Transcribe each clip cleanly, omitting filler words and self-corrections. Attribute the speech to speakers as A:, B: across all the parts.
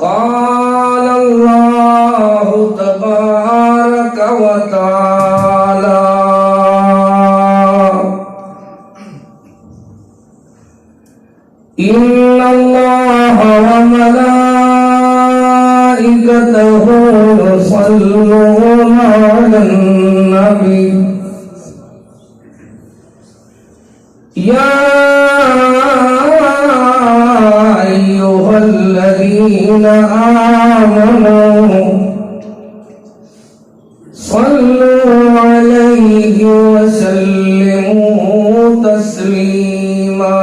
A: قال الله تبارك وتعالى إن الله وملائكته يصلون على النبي يا أيها الذين آمنوا صلوا عليه وسلموا تسليما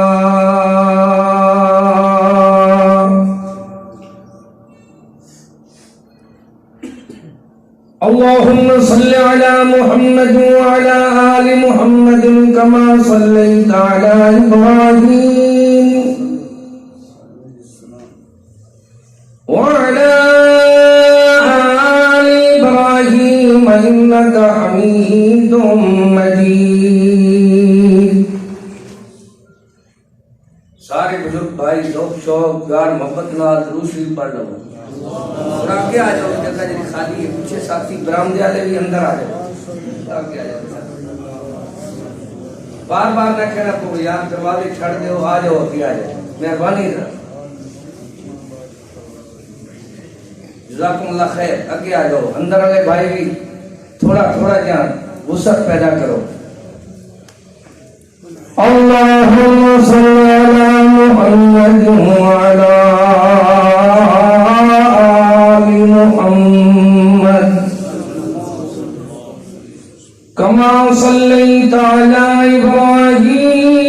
A: اللهم صل على محمد وعلى آل محمد كما صليت على إبراهيم وعلى آل إبراهيم إنك حميد مجيد. سارے بزرگ بھائی ذوق شوق پیار محبت نال درود شریف پڑھ لو. اور آگے آ جاؤ, جگہ جی خالی ہے, پیچھے ساتھی برامدے والے بھی اندر آ جاؤ. آگے آ جاؤ, بار بار نہ کہنا پو یار دروازے چھڑ دو, آ جاؤ ابھی آ جاؤ, مہربانی ذرا. جزاکم اللہ خیر. آگے آ جاؤ, اندر والے بھائی بھی تھوڑا تھوڑا جان وسعت پیدا کرو. اللهم صل على محمد وعلى آل محمد كما صليت على إبراهيم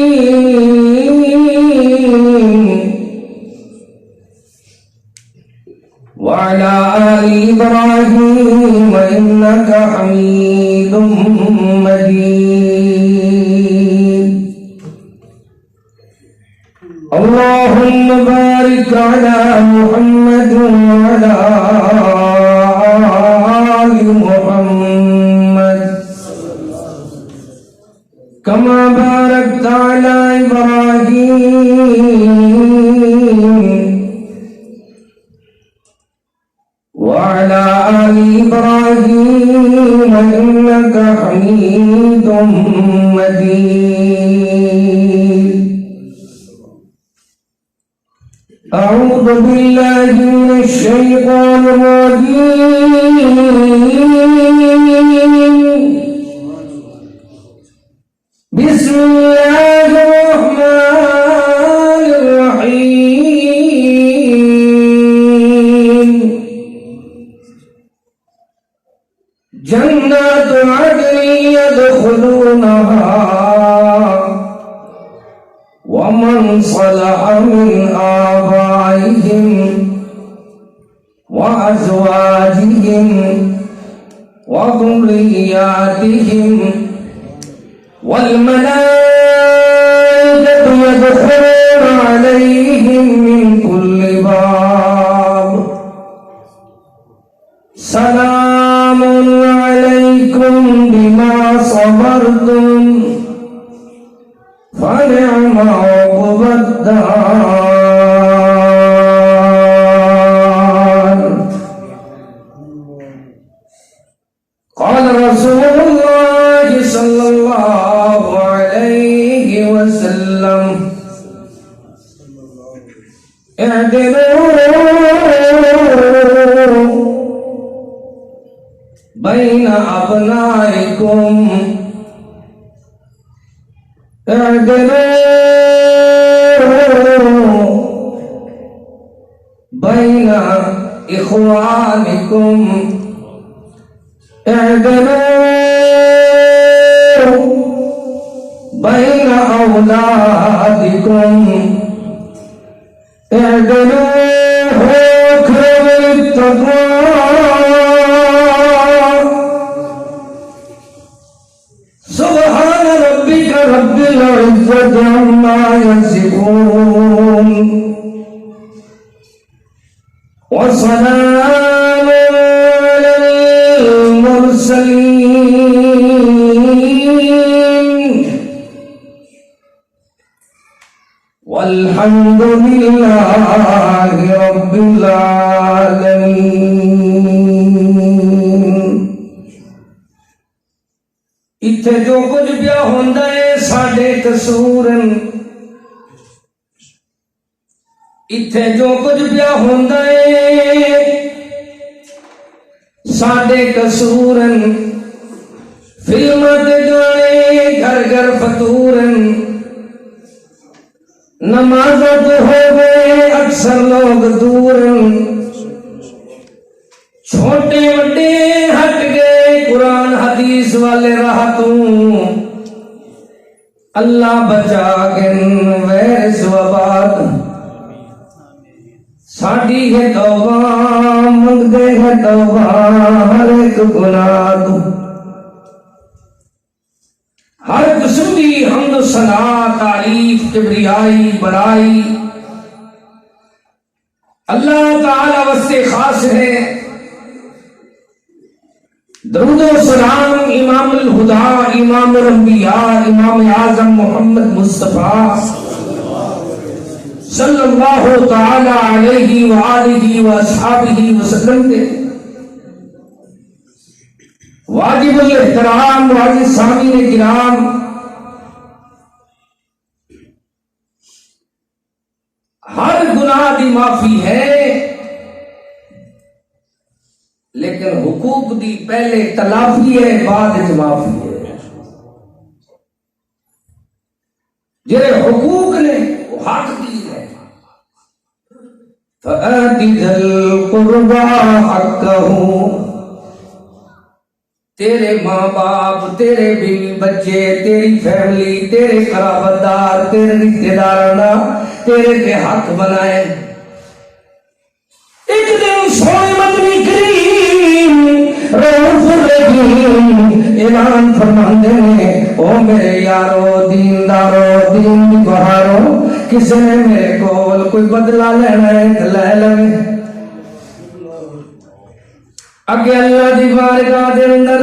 A: وعلى آل إبراهيم إنك حميد مجيد. اللهم بارك على محمد وعلى آل محمد كما باركت على إبراهيم وعلى آل إبراهيم إنك حميد مجيد. أعوذ بالله من الشيطان الرجيم. بسم الله الرحمن الرحيم. جنات عدن يدخلونها ومن صلح من آبائهم وأزواجهم وذرياتهم والملائكة يدخلون عليهم من كل باب سلام عليكم بما صبرتم فنعم عقبى الدار. قال رسول الله صلى الله عليه وسلم اعدلوا بين أبنائكم اعدلوا بين إخوانكم اعدلوا بين أولادكم اعدلوا حكم التقوى. سبحان ربك رب العزة عما يصفون وسلام على المرسلين المرسلين والحمد لله رب العالمین۔ اتھے جو کچھ پیا ہوندا ہے ساڈے قصور، اتھے جو کچھ پیا ہوندا ہے ساڈے قصور، فلم تے گانے گھر گھر فطور، نماز تو ہو گئے اکثر لوگ دور، چھوٹے وڈے ہٹ گئے قرآن حدیث والے راہ تو، اللہ بچا گن ویس وبات، ساڈی ہے توبہ منگدے ہے توبہ ہر ایک گناہ تو، ہر قسم کی حمد و ثنا تعریف کبریائی بڑائی اللہ تعالی واسطے خاص ہے۔ درود و سلام امام الہدا امام الانبیاء امام اعظم محمد مصطفیٰ صلی اللہ تعالی علیہ وآلہ واصحابہ وسلم کے واجب الاحترام واجب سامعین کرام، ہر گناہ دی معافی ہے لیکن حقوق دی پہلے تلافی ہے بعد وچ معافی ہے۔ جڑے حقوق نے وہ حق کی ہے، فآت ذا القربى حقہ، تیرے ماں باپ تیرے بیوی بچے تیری فیملی تیرے قرابتدار تیرے رشتے داراں تیرے کے حق بنائے۔ ایک دن سونے مدنی کریم رؤوف الرحیم اعلان فرماندے نے، او میرے یارو دیندارو دین بہارو، کسی نے میرے کول کوئی بدلہ لینا ہے تو لے لے۔ اگے اللہ دی بارگاہ دے اندر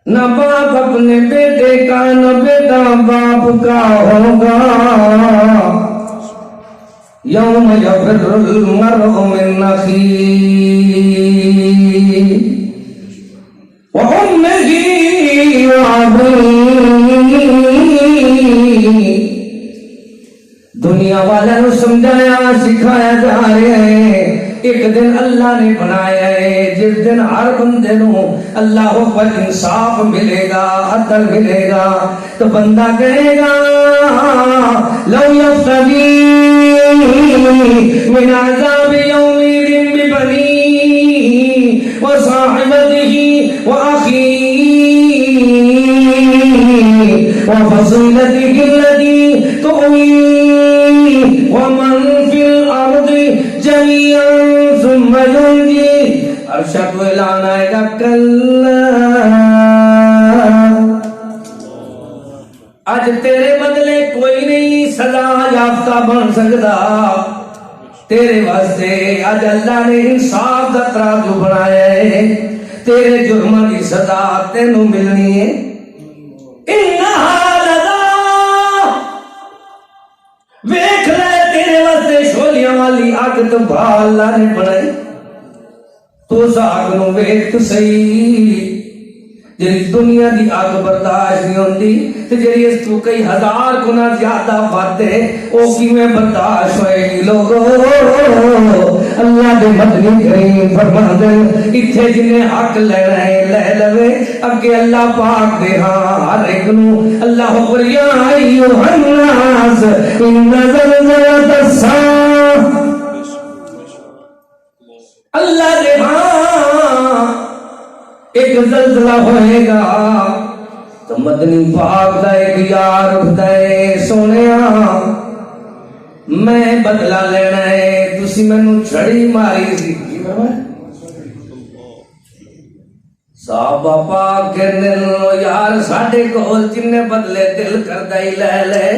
A: نہ باپ اپنے بیٹے کا نہ بیٹا باپ کا ہوگا، یوم یفر المرء من اخیہ وامہ وابیہ۔ دنیا والوں کو سمجھایا سکھایا جا رہا ہے، ایک دن اللہ نے بنایا ہے جس دن ہر بندے نو اللہ پر انصاف ملے گا عدل ملے گا، تو بندہ کہے گا لو یفتدی من عذاب یومئذ ببنیہ وصاحبتہ وأخیہ وفصیلتہ التي تؤویہ ومن فی الارض جميعا ثم ينجي۔ ارشد اعلان آئے گا کلا، آج تیرے بدلے کوئی نہیں سزا یافتہ بن سکتا، تیرے واسطے آج اللہ نے انصاف دا ترازو بنایا ہے، تیرے جرماں دی سزا تینوں ملنی ہے۔ انہا لذا ویکھ لے تیرے واسطے شولیاں والی اگ تو اللہ نے بنائی، تو اس اگ نو ویکھ تو صحیح، جی دنیا دی اگ برداشت نہیں ہوندی تے جی اس تو کئی ہزار گنا زیادہ بات ہے او کیویں برداشت ہوئے گی۔ لوگو اللہ دے مدنی کریم فرماندے ایتھے جنے حق لینا ہے لے لوے، اگے اللہ پاک دے ہاں ہر ایک نو اللہ اکبر یا ایھا الناس ان زلزلۃ الساعۃ، اللہ دے ہاں ایک زلزلہ ہوئے گا تو مدنی پاک دا ایک یار اٹھتا ہے، سونیا میں بدلہ لینا ہے، تسی مینوں چھڑی ماری سی۔ صحابہ پاک کہندے یار ساڈے کول جن بدلے دل کردا ہی لے لے۔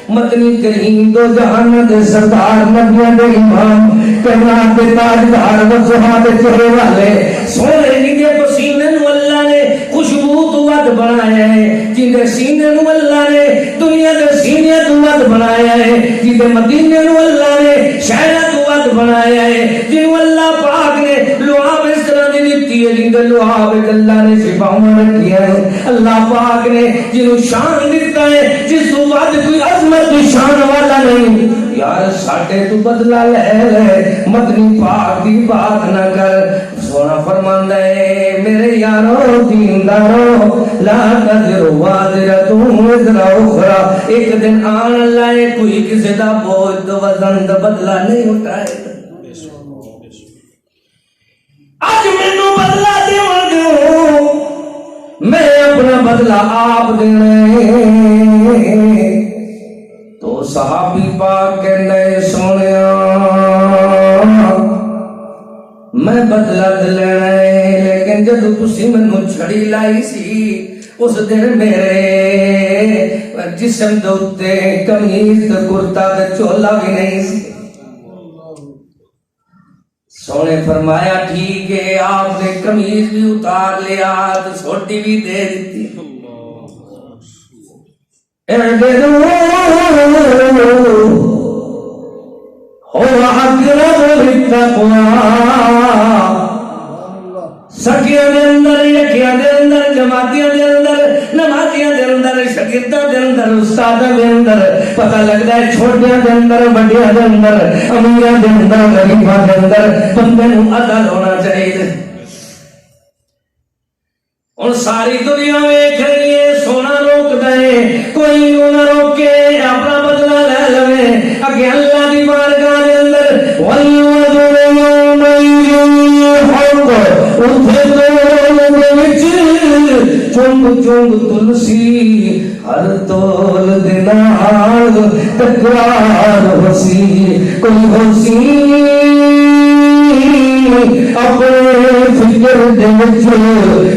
A: مدنی کریم دو جہان دے سردار نبیوں دے امام کائنات دے تاجدار و زہاد چہرے والے سونے دے پسینے دے مدینے نو اللہ نے شہر تو ود بنایا ہے جنوں اللہ پاک نے لعاب اس طرح دی دتی ہے جن لعاب اللہ نے شفاواں رکھیا ہے اللہ پاک نے جنوں شان دیتا ہے جس تو ود کوئی عظمت دی شان والا نہیں یار ساڈے تو بدلہ لے مدنی پاک دی بات نہ کر سونا فرماندا ہے میرے یارو دیندارو لا تذر وازرۃ وزر اخرى ایک دن آن اللہ ہے کوئی کسی دا بوجھ تو وزن دا بدلہ نہیں اٹھائے آج مینوں بدلہ دیو میں اپنا بدلہ آپ دینا تو صحابی پاک کہندے سونیا میں بدلہ لینا ہے لیکن جدو تسی مینوں چھڑی لائی سی اس دن میرے جسم دے اوتے قمیض تے کرتا تے چولا بھی نہیں سی سونے فرمایا ٹھیک ہے آپ نے قمیض بھی اتار لیا تو سوٹی بھی دے دیتی سکیاں دے اندر یکیاں دے اندر جماعتیاں دے اندر نمازیاں دے اندر شاگرداں دے اندر استاداں دے اندر پتہ لگدا ہے چھوٹیاں دے اندر بڑیاں دے اندر امیراں دے اندر غریباں دے اندر بندے نوں عدل ہونا چاہیے اور ساری دنیا ویکھ رہی ہے سونا روکدا ہے کوئی نہ روکے اپنا بدلہ لے لوے اگے اللہ دی بارگاہ دے اندر والوزن اٹھے تول دے وچ چنگ چنگ تلسی ہر تول دے نال تکرار ہوسی کوئی ہوسی اپنے فکر دے وچ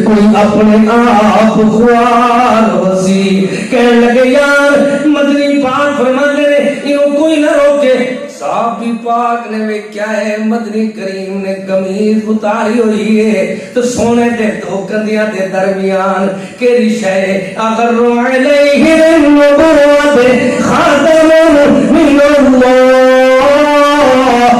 A: کوئی اپنے آپ خوار ہوسی کہنے لگے یار مدنی پاک فرماندے نے انہوں کوئی نہ روکے صحابی پاک نے وہ کیا ہے مدنی کریم نے قمیض اتاری ہوئی ہے تو سونے دے دو کندیاں دے درمیان کیری شے اگر علیہ النبوت خاتم من اللہ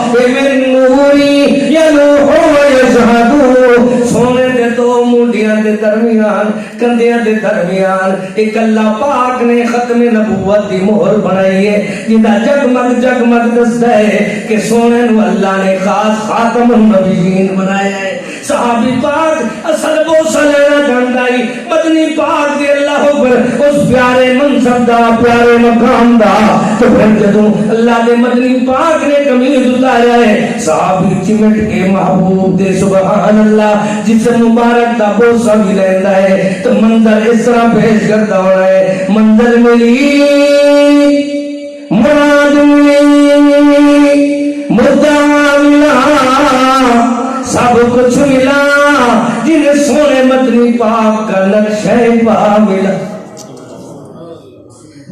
A: من نوری یلوح ویشہدو سونے دے دو مونڈیاں دے درمیان کندیاں دے درمیان ایک اللہ پاک نے ختم نبوت دی مہر بنائی ہے جنہا جگمگ جگمگ دستا ہے کہ سونے نو اللہ نے خاص خاتم النبیین بنایا ہے صحابی پاک اصل بوسہ لینا جاندائی مدنی پاک دی اللہ پر اس پیارے منصب دا پیارے مقام دا تو پھر جدوں اللہ دے مدنی پاک نے قمیض اتارا ہے صحابی چمٹ کے محبوب دے سبحان اللہ جسم مبارک دا بوسہ بھی لیندہ ہے تو منظر اس طرح پیش کرتا ہو رہا ہے منظر ملی مراد ملی مدعا ملا سب کچھ ملا جنہیں سونے مدنی پاک کا نقشہ پا ملا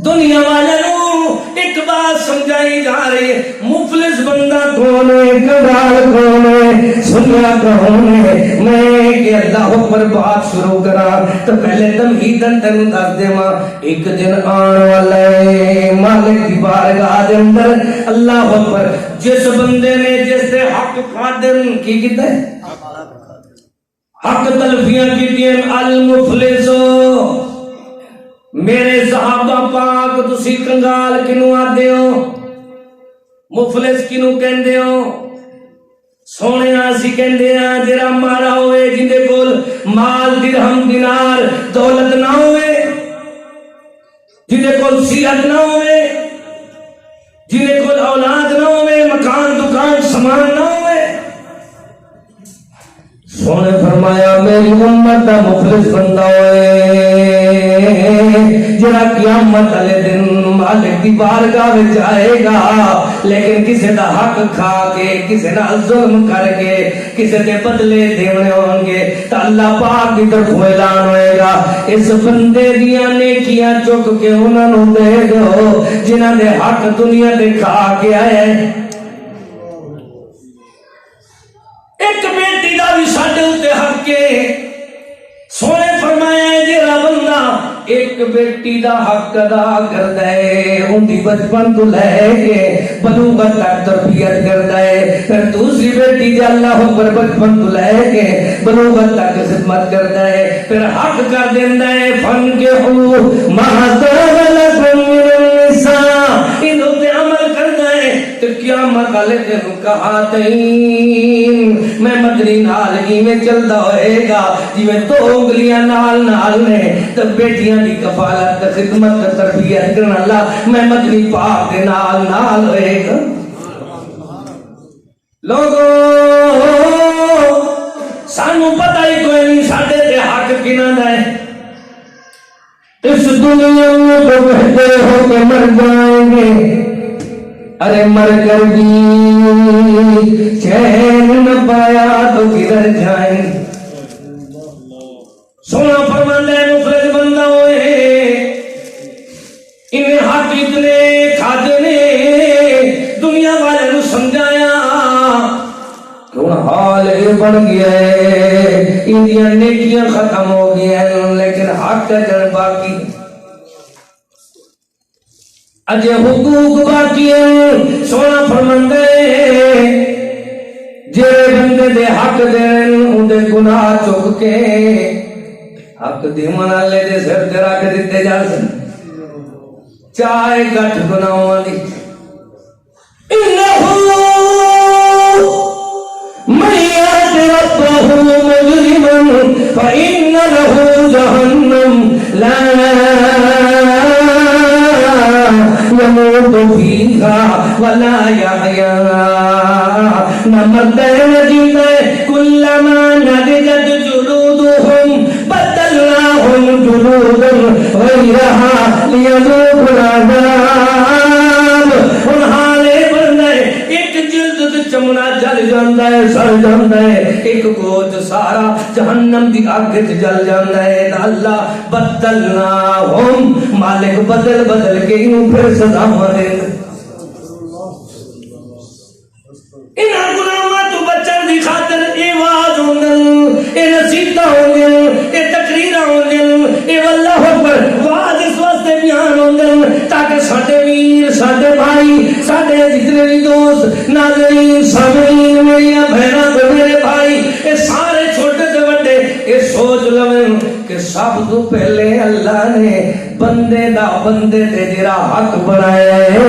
A: دنیا والوں ایک بات سمجھائی جا رہی ہے مفلس بندہ کون ہے کنگال کون ہے سنیا کون ہے میں کہ اللہ پر بات شروع کرا تو پہلے تمہیدن تنوں دس دے ماں ایک دن آن والا ہے مالک کی بارگاہ دے اندر اللہ پر جس بندے نے جس دے حق قادم کی کیتا ہے حق تلفیاں کی المفلسو میرے صحابہ پاک تسی کنگال کنوں آدے ہو مفلس کنوں کہندے ہو سونے آسی کہندے ہیں جرا مارا ہوئے جندے کول مال درہم دینار دولت نہ ہوئے جندے کول صحت نہ ہوئے جندے کول اولاد نہ ہوئے مکان دکان سامان نہ ہوئے سونے فرمایا میری امت دا مفلس بندہ ہوئے جرا قیامت علیہ دن مالک دی بارگاہ میں جائے گا لیکن کسی دا حق کھا کے کسی نہ ظلم کر کے کسی دے بدلے دیونے ہوں گے تو اللہ پاک کی طرف اعلان ہوئے گا اس بندے دیاں نیکیاں چک کے انہاں نوں دے دو جنہاں دے حق دنیا دے کھا کے آئے ایک بیٹی دا بھی ساڈے اوتے حق کے سونے فرمایا ہے جیڑا بندہ ایک بیٹی دا حق ادا کردا ہے، ان دی بچپن تو لے کے بلوغت تک تربیت کردا ہے، پھر دوسری بیٹی دے اللہ اکبر بچپن تو لے کے بلوغت تک خدمت کردا ہے، پھر حق کر دیندا ہے فن کے ہو مہذب لکم من النساء، انہوں تے عمل کردا ہے تے قیامت والے دن کہا تین میں مدنی نال میں چلدا ہوئے گا جویں دو انگلیاں نال نال نے تے بیٹیاں دی کفالت خدمت تربیت کرن اللہ میں مدنی پاک دے نال نال ہوئے گا۔ لوگوں سانو پتہ ہی کوئی نہیں ساڈے تے حق کنہاں دا ہے، اس دنیا میں تو بہتے ہو کے مر جائیں گے، ارے مر کر بھی چین نہ پایا تو کدھر جائیں۔ سونا فرماندا ہے مفلس بندہ ہوئے انہیں حق اتنے کھاتے نے دنیا والے نو سمجھایا کہ حال یہ بن گیا ہے انڈیا نیکیاں ختم ہو گیا ہیں لیکن حق اجر باقی اجے حقوق باقی ہیں۔ سونا فرماندا ہے جے بندے دے حق دین اون دے گناہ چک کے حق دیون والے دے سر تے رکھ دتے جا سن، چاہے گٹھ گناہاں دی انہو من یأت ربہ مجرما فإن له جہنم لا يموت فيها ولا يحيا، نہ مرتا ہے نہ جیتا ہے، كلما نضجت جلودهم بدلناهم جلودا غيرها ليذوقوا العذاب۔ ہن حال یہ بنتا ہے ایک جلد تے چمڑا جل جاندا ہے سڑ جاندا ہے، ایک گوشت سارا جہنم دی اگ وچ جل جاندا ہے، اللہ بدلناهم مالک بدل بدل کے انہوں پھر سزاواں دے انہاں گناہاں تو بچن دی خاطر اے واز ہوندن، اے نصیحتاں ہوندن، اے تقریراں ہوندن، اے اللہ اکبر واز اس واسطے بیان ہوندن تاکہ ساڈے ویر ساڈے بھائی ساڈے جتنے بھی دوست ناظرین سامعین میری بہناں تے میرے بھائی اے سارے چھوٹے تے بڑے اے سوچ لویں کہ سب تو پہلے اللہ نے بندے دا بندے تے جڑا حق بنایا ہے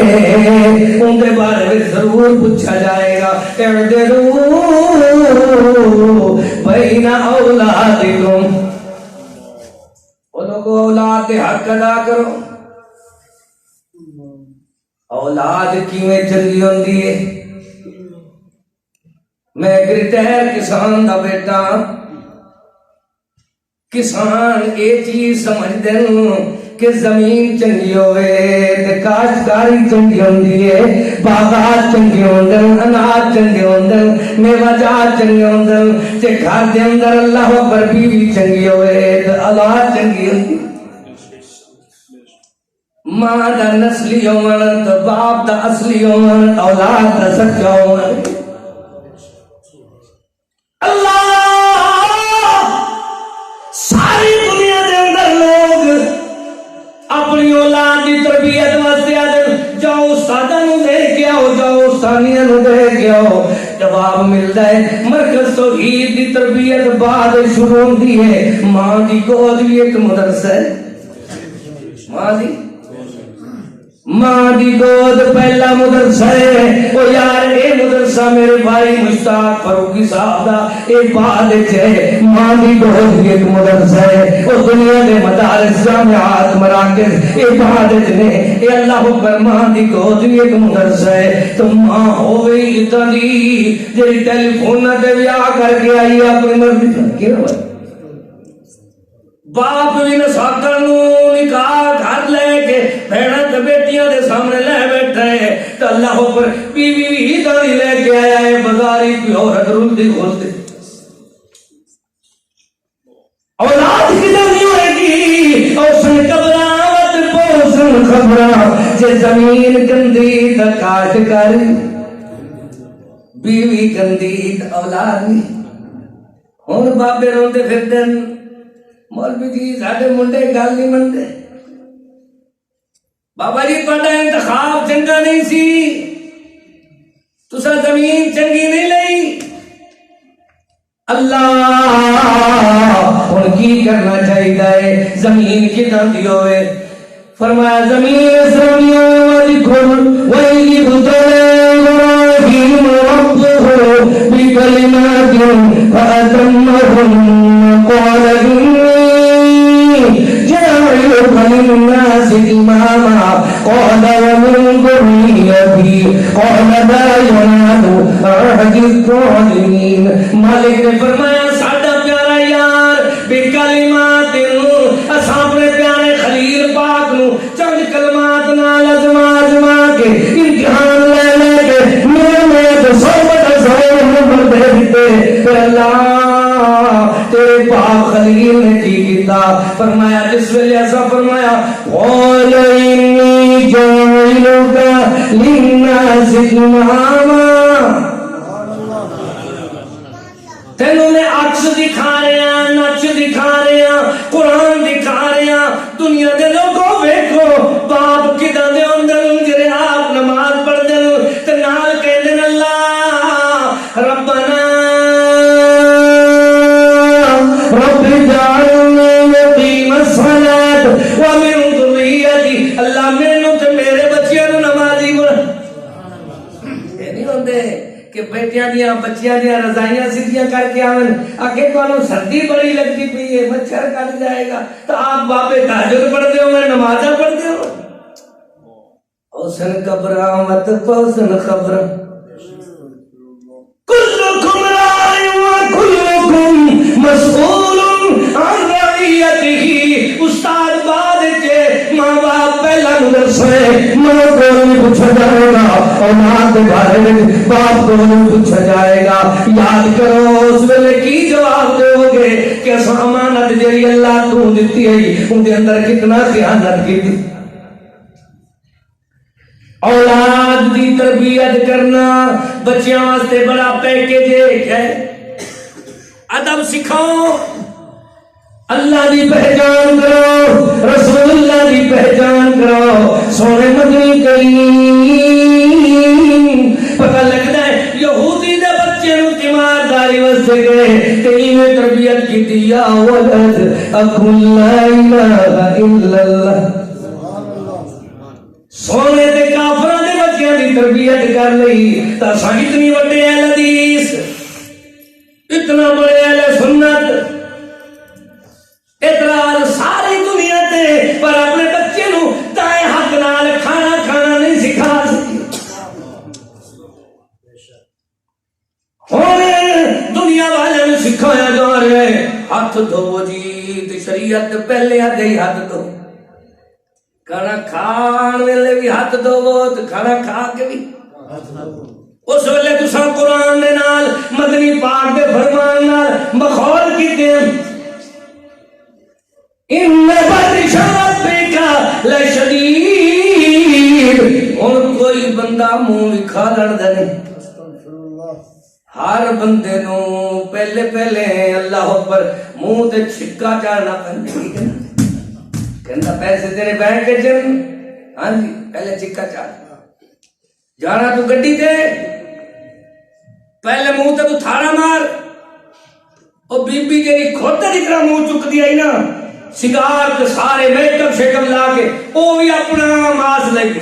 A: ان دے بارے میں ضرور پوچھا جائے گا۔ اعدلوا بین اولادکم، او لوگو اولاد دے حق ادا کرو۔ اولاد کیویں چنگی ہوندی ہے؟ میں ایک ریٹائر کسان دا بیٹا، کسان اے چیز سمجھ دیں کہ زمین چنگی ہوئے تے کاشتکاری چنگی ہوندی ہے، باغات چنگی ہوندن، اناج چنگے ہوندن، میوہ جات چنگے ہوندن، تے گھر دے اندر اللہ اکبر بیوی چنگی ہوئے تے اولاد چنگی ہوندی۔ ماں دا نسلی ہون تے باپ دا اصلی ہون، اولاد دا سچا ہون۔ ساری دنیا دے اندر لوگ اپنی اولاد دی تربیت واسطے آدھے جاؤ استاداں نوں دے کے آؤ، جاؤ استانیاں نوں دے کے آؤ، جواب ملتا ہے مرکز توحید دی تربیت بعد شروع ہوندی ہے۔ ماں دی گود بھی ایک مدرسہ ہے، ماں دی گود پہلا مدرسہ ہے۔ او یار اے مدرسہ میرے بھائی مشتاق فاروقی صاحب دا اے بعد ہے، ماں دی گود بھی ایک مدرسہ ہے۔ او دنیا دے مدارس جامعات مراکز اے بعد نے، اے اللہ اکبر ماں دی گود بھی ایک مدرسہ ہے۔ تو ماں ہوئے اتنی جی ٹیلی فون تے بیاہ کر کے آئی اپنی مرضی کر کے، باپ بھی نساکر نکاح گھر لے کے بہناں تے بیٹیاں دے سامنے لے بیٹھے ہے تو اللہ پر بیوی بھی داری لے کے آیا ہے، بازاری کوئی عورت رلدی کھولتے اولاد کدھر نہیں ہوئے گی، اور سن کبراوت پوسن خبراں جے زمین گندی تا کاٹ کر بیوی گندی تا اولاد نہیں۔ اور بابے روندے پھردن مولوی جی ساڈے منڈے گل نہیں منتے، بابا جی تہاڈا انتخاب چنگا نہیں سی، تسا زمین چنگی نہیں لئی، اللہ ہن کی کرنا چاہیے، زمین کداں دی ہوئے؟ فرمایا زمین اسلامیہ والی کھول وہی بتلے ابراہیم ربہ بکلمات فأتمہن قال انی جاعلک للناس اماما قال ومن ذریتی قال لا ینال عہد الظالمین۔ مالک نے فرمایا ساڈا پیارا یار بکلمات اساں اپنے پیارے خلیل پاک نو چند کلمات نال ازما کے امتحان لے کے میرے صحبت سو دے دیتے، پھر اللہ تیرے پاک خلیل نے کی کیتا؟ فرمایا جس ویلے ایسا فرمایا قول انی جاعلک للناس اماما، تینوں میں عکس دکھا رہے ہیں، نقش دکھا رہے ہیں، قرآن دکھا رہے ہیں، دنیا دے لوگوں ویکھو باپ کداں دے ہوندے جڑے آپ نماز پڑھدے تے نال کہندے نے اللہ ربنا رب اجعلنی مقیم الصلاۃ ومن ذریتی، اللہ مینوں تے میرے بچیاں نوں نمازی بنا۔ اے نہیں ہوندے کہ بیٹیاں دیاں بچیاں دیاں رضائیاں سیدھیاں کر کے آون، آگے تانوں سردی بڑی لگتی پئی ہے، مچھر کٹ جائے گا، تو آپ بابے تہجد پڑھتے ہو، میں نمازاں پڑھتے ہو۔ حسن قبر آمد حسن خبر کلکم راع وکلکم مسئول عن رعیتہ۔ استاد بعد کے ماں باپ پہلا مدرسے ماں کو نہیں پوچھا جائے گا، اولاد کے بارے میں باپ کو نہیں پوچھا جائے گا۔ یاد کرو اس ویلے کی جواب دو گے کہ اس امانت جڑی اللہ تو دیتی ہے ان کے اندر کتنا خیانت کی تھی۔ اولاد دی تربیت کرنا بچیاں واسطے بڑا پیکیج ہے، ادب سکھاؤ، اللہ دی پہچان کرو، رسول اللہ دی پہچان کرو، سونے مدنی کریم پتہ لگتا ہے یہودی دے بچے نو تیمارداری واسطے گئے تے ایویں تربیت کیتی یا ولد اقل لا الہ الا اللہ، سونے تے کافراں دے بچیاں دی تربیت کر لئی تا ساں اتنی وڈے اہل حدیث، اتنا بڑے اہل سنت، اعتراض ساری دنیا تے، پر اپنے بچے نو دائیں ہاتھ نال کھانا کھانا نہیں سکھا سکی۔ اور دنیا والے نے سکھایا جا رہا ہے ہاتھ دھو جی، تے شریعت پہلے آ گئی ہاتھ دھو، کھانا کھان ویلے بھی ہاتھ دھو تے کھانا کھا کے بھی۔ اس ویلے تساں قرآن دے نال مدنی پاک دے فرمان نال مخول کیتے ہیں، ان بطش ربک لشدید، اور کوئی بندہ منہ وکھا لڑدا نہیں، ہر بندے نو پہلے پہلے اللہ اکبر منہ تے چھکا چاڑنا پیندا، کہندا پیسے تیرے بینک وچ، ہاں جی پہلے چھکا چاڑ، جانا تو گڈی تے پہلے منہ تے تو تھاڑا مار، او بی بی جیڑی کھوتے دی طرح منہ چکدی آئی نا، سگار کے سارے میک اپ شیکپ لا کے وہ بھی اپنا ماس لے کے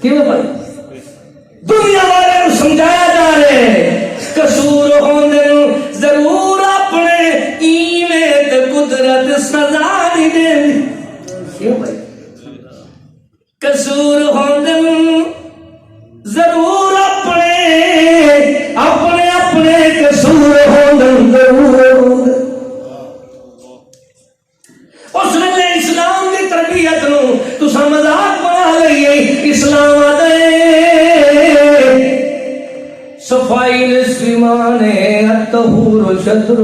A: کیوں بھائی دنیا والے نو سمجھایا جا رہے قصور ہوندے نو ضرور اپنے ایویں تے قدرت سزا نہیں دے، کیوں بھائی قصور ہوندے نو ضرور اپنے اپنے قصور ہوندے ضرور۔ اس ویلے اسلام کی تربیت نو تساں مذاق بنا لئیے، اسلام دے صفائی نصف ایمان الطہور شطر،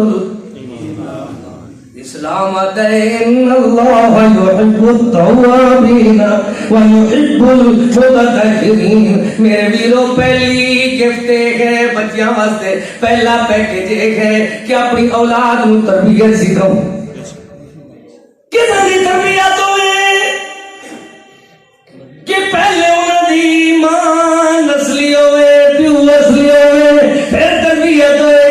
A: اسلام دے ان اللہ یحب التوابین ویحب المتطہرین۔ میرے ویرو پہلی گفٹ ہے بچیاں واسطے، پہلا پیکیج ہے کہ اپنی اولاد نو تربیت سکھاؤ، کدھر دی تربیت ہوئے کہ پہلے انہاں دی ماں نسلی ہوئے پیو اصلی ہوئے پھر تربیت ہوئے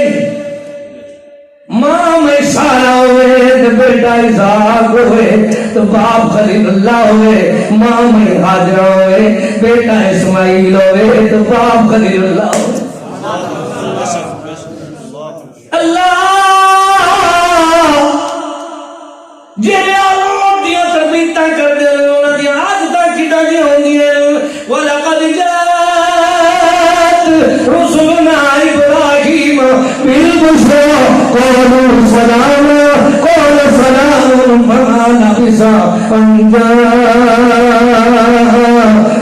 A: ماں میں سارا ہوئے تو بیٹا اسحاق ہوئے تو باپ خلیل اللہ ہوئے ماں میں ہاجرہ ہوئے بیٹا اسماعیل ہوئے تو باپ خلیل اللہ ہوئے اللہ جیرے آلوٹ دیا تربیتاں کر دے انہوں دیا عادتاں کٹا دی ہوں گی وَلَقَدْ جَاءَتْ رُسُلُنَا إِبْرَاهِيمَ بِالْبُشْرَىٰ قَالُوا سَلَامًا قَالَ سَلَامٌ فَمَا لَبِثَ أَن جَاءَ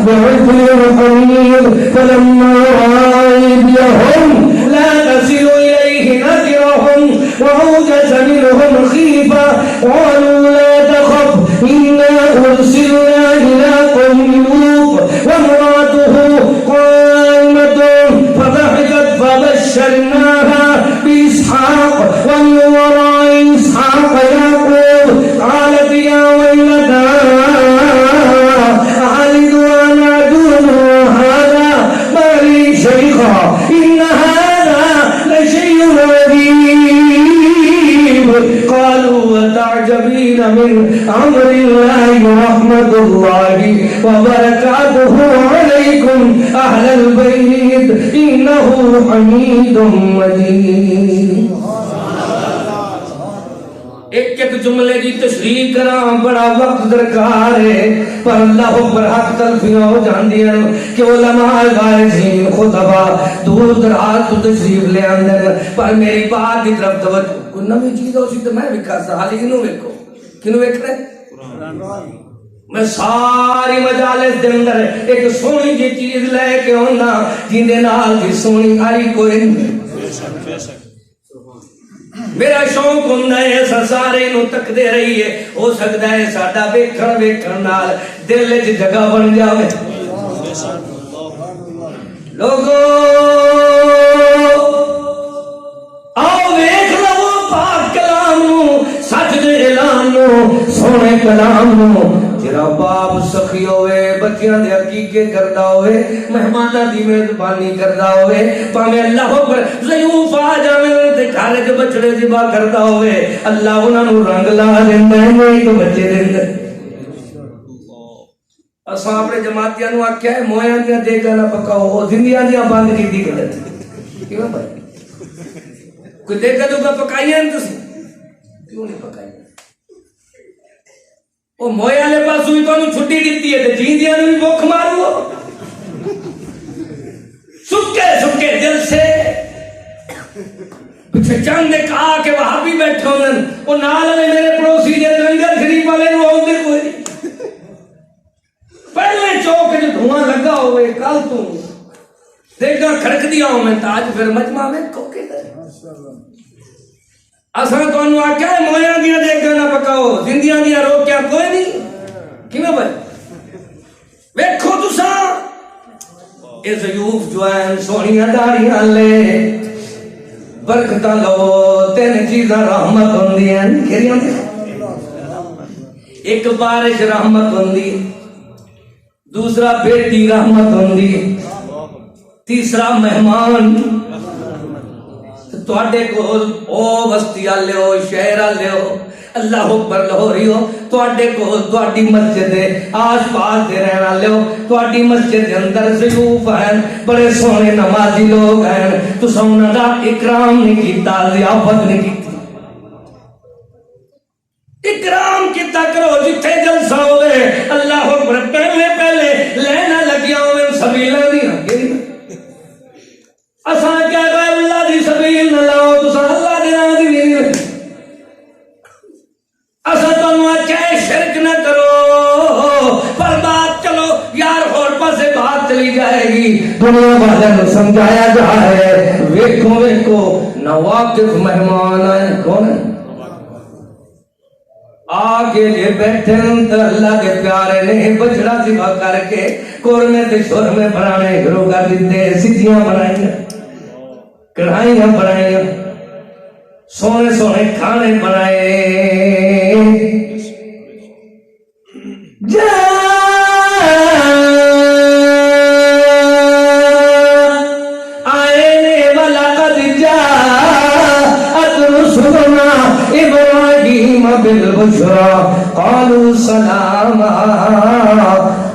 A: بِعِجْلٍ حَنِيذٍ فَلَمَّا رَأَىٰ أَيْدِيَهُمْ لَا تَصِلُ إِلَيْهِ نَكِرَهُمْ وَأَوْجَسَ مِنْهُمْ خِيفَةً قَالُوا لَا تَخَفْ إِنَّا أُرْسِلْنَا إِلَىٰ قَوْمِ لُوطٍ وَامْرَأَتُهُ قَائِمَةٌ فَضَحِكَتْ فَبَشَّرْنَاهَا بِإِسْحَاقَ وَمِن وَرَاءِ إِسْحَاقَ يَعْقُوبَ قَالَتْ يَا وَيْلَتَا أَأَلِدُ وَأَنَا عَجُوزٌ وَهَٰذَا بَالِي شَيْخًا إِنَّ هَٰذَا لَشَيْءٌ عَجِيبٌ قَالُوا وَتَعْجَبِينَ مِنْ أَمْرِ اللَّهِ رَحْمَتُ اللَّهِ وَبَرَكَاتُهُ عَلَيْكُمْ أَهْلَ الْبَيْتِ إِنَّهُ حَمِيدٌ مَجِيدٌ۔ ایک ایک جملے کی تشریح کراں بڑا وقت درکار ہے پر اللہ پر حق تلفیاں ہو جاندی ہیں کہ علماء وارثین خطبہ دور دراز تو تشریف لے آندے پر میری بات کی طرف توجہ کوئی نوی چیز ہو سی تو میں بھی کھاسا حالی کنوں ویکھو کنوں ویکھ رہے میں ساری مجالس دے اندر ایک سونی جی چیز لے کے ہونا جن دے نال دی سونی آئی کوئی نہیں میرا شوق ہوندا ہے ایسا سارے نو تک دے رہی ہے ہو سکتا ہے ساڈا ویکھن نال دل وچ جگہ بن جاوے لوگو آؤ ویکھ لو پاک کلام نو سچ دے اعلان نو سونے کلام نو جڑا باپ سخی ہوئے بچیاں دے عقیقے کردا ہوئے مہماناں دی میزبانی کردا ہوئے پاویں اللہ پر ضیوف آ جاویں تے گھر وچ بچڑے ذبح کردا ہوئے اللہ انہاں نوں رنگ لا دیندا ہے نہیں تو بچے دیندا اساں اپنے جماعتیاں نوں آکھیا ہے مویاں دیاں دیگاں نہ پکاؤ زندیاں دیاں بند کیتی غلط کیوں بھائی کوئی دیگاں تو پکائیاں تسی کیوں نہیں پکائی وہ موئے والے پاس ہوئی تو چھٹی دیتی ہے جیندیاں بھی بھوک مارو سکے سکے دل سے پیچھے چند ایک آ کے وہاں بھی بیٹھے ہونے وہ نال والے میرے پڑوسی جے لنگر شریف والے نو آؤندے کوئی پہلے چوک جو دھواں لگا ہوئے کل تو دیکھا کھڑک دیا ہوں میں تاج پھر مجمع میں کوکے دے اساں تانوں آکھیا ہے مویاں دیاں دیگاں نہ پکاؤ زندیاں دیاں روکیاں کوئی نہیں کیویں بھائی ویکھو تساں اے ضیوف جو ہیں سونیاں داڑیاں لے برکتاں لو تین چیزاں رحمت ہوندیاں کیڑیاں ایک بارش رحمت ہوندی دوسرا بیٹی رحمت ہوندی تیسرا مہمان تواڈے کول او بستی والے ہو شہر والے ہو اللہ اکبر لاہوری ہو تواڈے کول تواڈی مسجد دے آس پاس دے رہن والے ہو تواڈی مسجد دے اندر ضیوف ہیں بڑے سونے نمازی لوگ ہیں تساں انہاں دا اکرام نہیں کیتا ضیافت نہیں کیتی اکرام کیتا کرو جتھے جلسہ ہوئے اللہ اکبر پہلے پہلے لینا لگیا ہوئے سبیلاں دیاں اساں کیا غیر اللہ دی سبیل نہ لاؤ تساں اللہ دے نام دی نہیں اساں تانوں آکھیا شرک نہ کرو پر بات چلو یار اور پاسے بات چلی جائے گی دنیا والوں کو سمجھایا جا رہا ہے ویکھو ویکھو نواقف مہمان آئے کون آگے جے بیٹھے تو اللہ کے پیارے نے بچڑا ذبح کر کے قورمے تے شورمے بنانے شروع کر دیتے سجیاں بنائیاں کڑھائیاں بنائیاں سونے سونے کھانے بنائے بالبشرى قالوا سلاما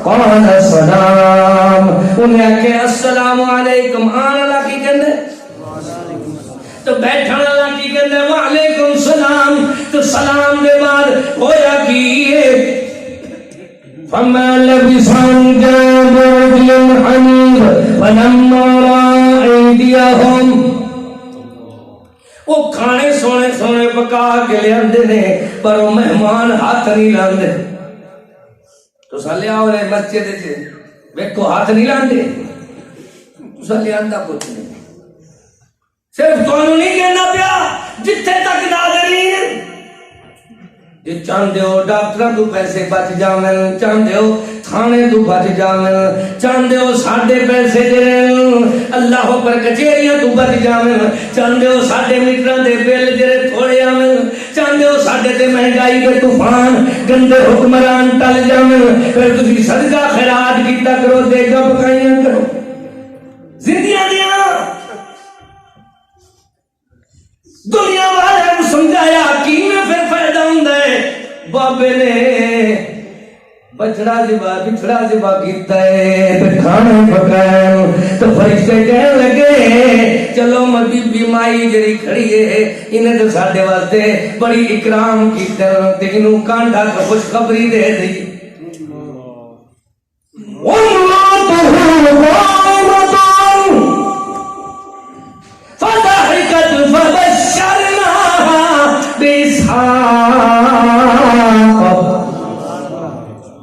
A: قال سلام. انہیں کہ السلام علیکم. آن اللہ کی کہندے تو بیٹھن اللہ کی کہندے وعلیکم سلام. تو سلام دے بعد ہویا کی فما لبث ان جاء برجل حنيف فلما رأى أيديهم. وہ کھانے سونے سونے پکا کے لے آندے نے پر وہ مہمان ہاتھ نہیں لاندے. تو سالے آؤ رہے مسجد سے ویکھو ہاتھ نہیں لاندے. تو سالے آندہ کچھ نہیں. صرف تو نہیں کہنا پیا جتھے تک ناظرین جی چاہتے ہو ڈاکٹر تو پیسے بچ جاویں, چاہتے ہو تھانے تو بچ جاویں, چاہتے ہو ساڈے پیسے جڑے اللہ پر کچہریاں تو بچ جاویں, چاہتے ہو ساڈے میٹراں دے بل جڑے تھوڑے آویں, چاہتے ہو ساڈے تے مہنگائی دے طوفان گندے حکمران ٹل جاویں. پھر تسی صدقہ خیرات کیتا کرو, دیگا پکائیاں کرو زندگیاں دیاں. دنیا والے کو سمجھایا کیویں پھر فائدہ ہوندا ہے. بابے نے بچڑا ذبح کیتا ہے تے کھانے پکائے تو فرشتے کہن لگے چلو مبی بیمائی جڑی کھڑی ہے انہیں تو ساڈے واسطے بڑی اکرام کیتا تے انہوں کانڈا کا خوشخبری دے دی.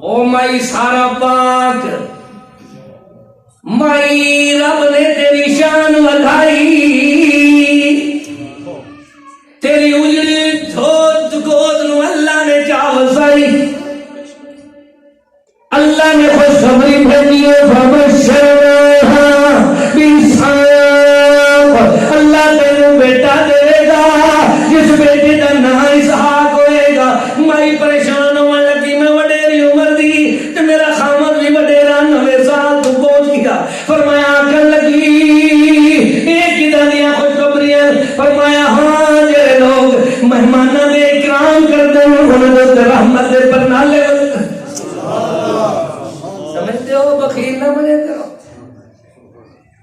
A: او مائی سارا پاک مائی رب نے تیری شان ودھائی, تیری اجڑی دھوت گود نو اللہ نے چا وسائی. اللہ نے خوشخبری بھیجی ہے فبشرناہا باسحاق. اللہ تینوں بیٹا دے گا جس بیٹے دا نام اسحاق ہوئے گا. مائی پریشان ہون لگی میں وڈیری عمر دی تے میرا خامد بھی وڈیرا 90 سال تو پہنچ گیا. فرمایا آکھن لگی ایک کدھر دیا خوشخبریاں. فرمایا ہاں جڑے لوگ مہماناں دے اکرام کردے انہاں دے رحمت دے پرنالے سمجھتے ہو. بخیل نہ بنے کرو.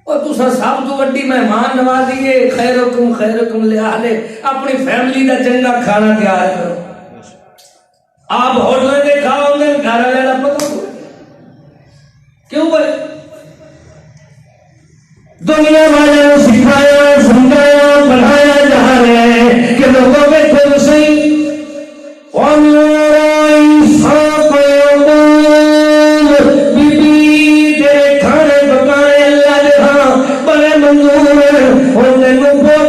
A: اور تسا سب تو وڈی مہمان نوازی ہے خیرکم لأہلہ. اپنی فیملی دا چنگا کھانا تیار کرو. آپ ہوٹلیں دے کھاؤ گے گھر والے دا پتہ کیوں بھائی. دنیا والے نے سکھایا سمجھایا پڑھایا جا رہا ہے کہ لوگوں میں تو صحیح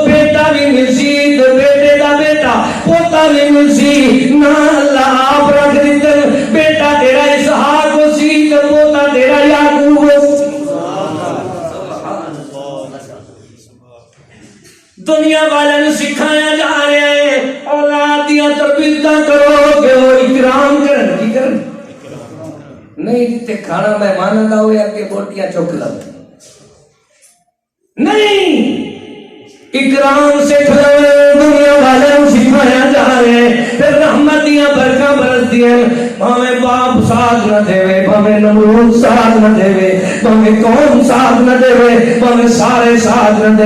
A: بیٹا بھی ملسی بیٹے دا بیٹا پوتا بھی ملسی نہ اللہ آپ رکھ دیتے. بیٹا تیرا اسحاق ہو سی تو پوتا تیرا یعقوب ہو. دنیا والے سکھایا جا رہا ہے اولاد دیا تربیتاں کرو کہ وہ اکرام کرن. کی کرن نہیں جتے کھانا مہمان دا ہویا کہ بوٹیاں چک لو نہیں. اکرام سے دنیا والوں سکھایا جا رہے ہیں. پھر رحمت دیاں برکاں برسدی ہیں. بھاویں باپ ساتھ نہ دے, بھاویں نمرود ساتھ نہ دے, بھاویں قوم ساتھ نہ دے, بھاویں سارے ساتھ نہ دے.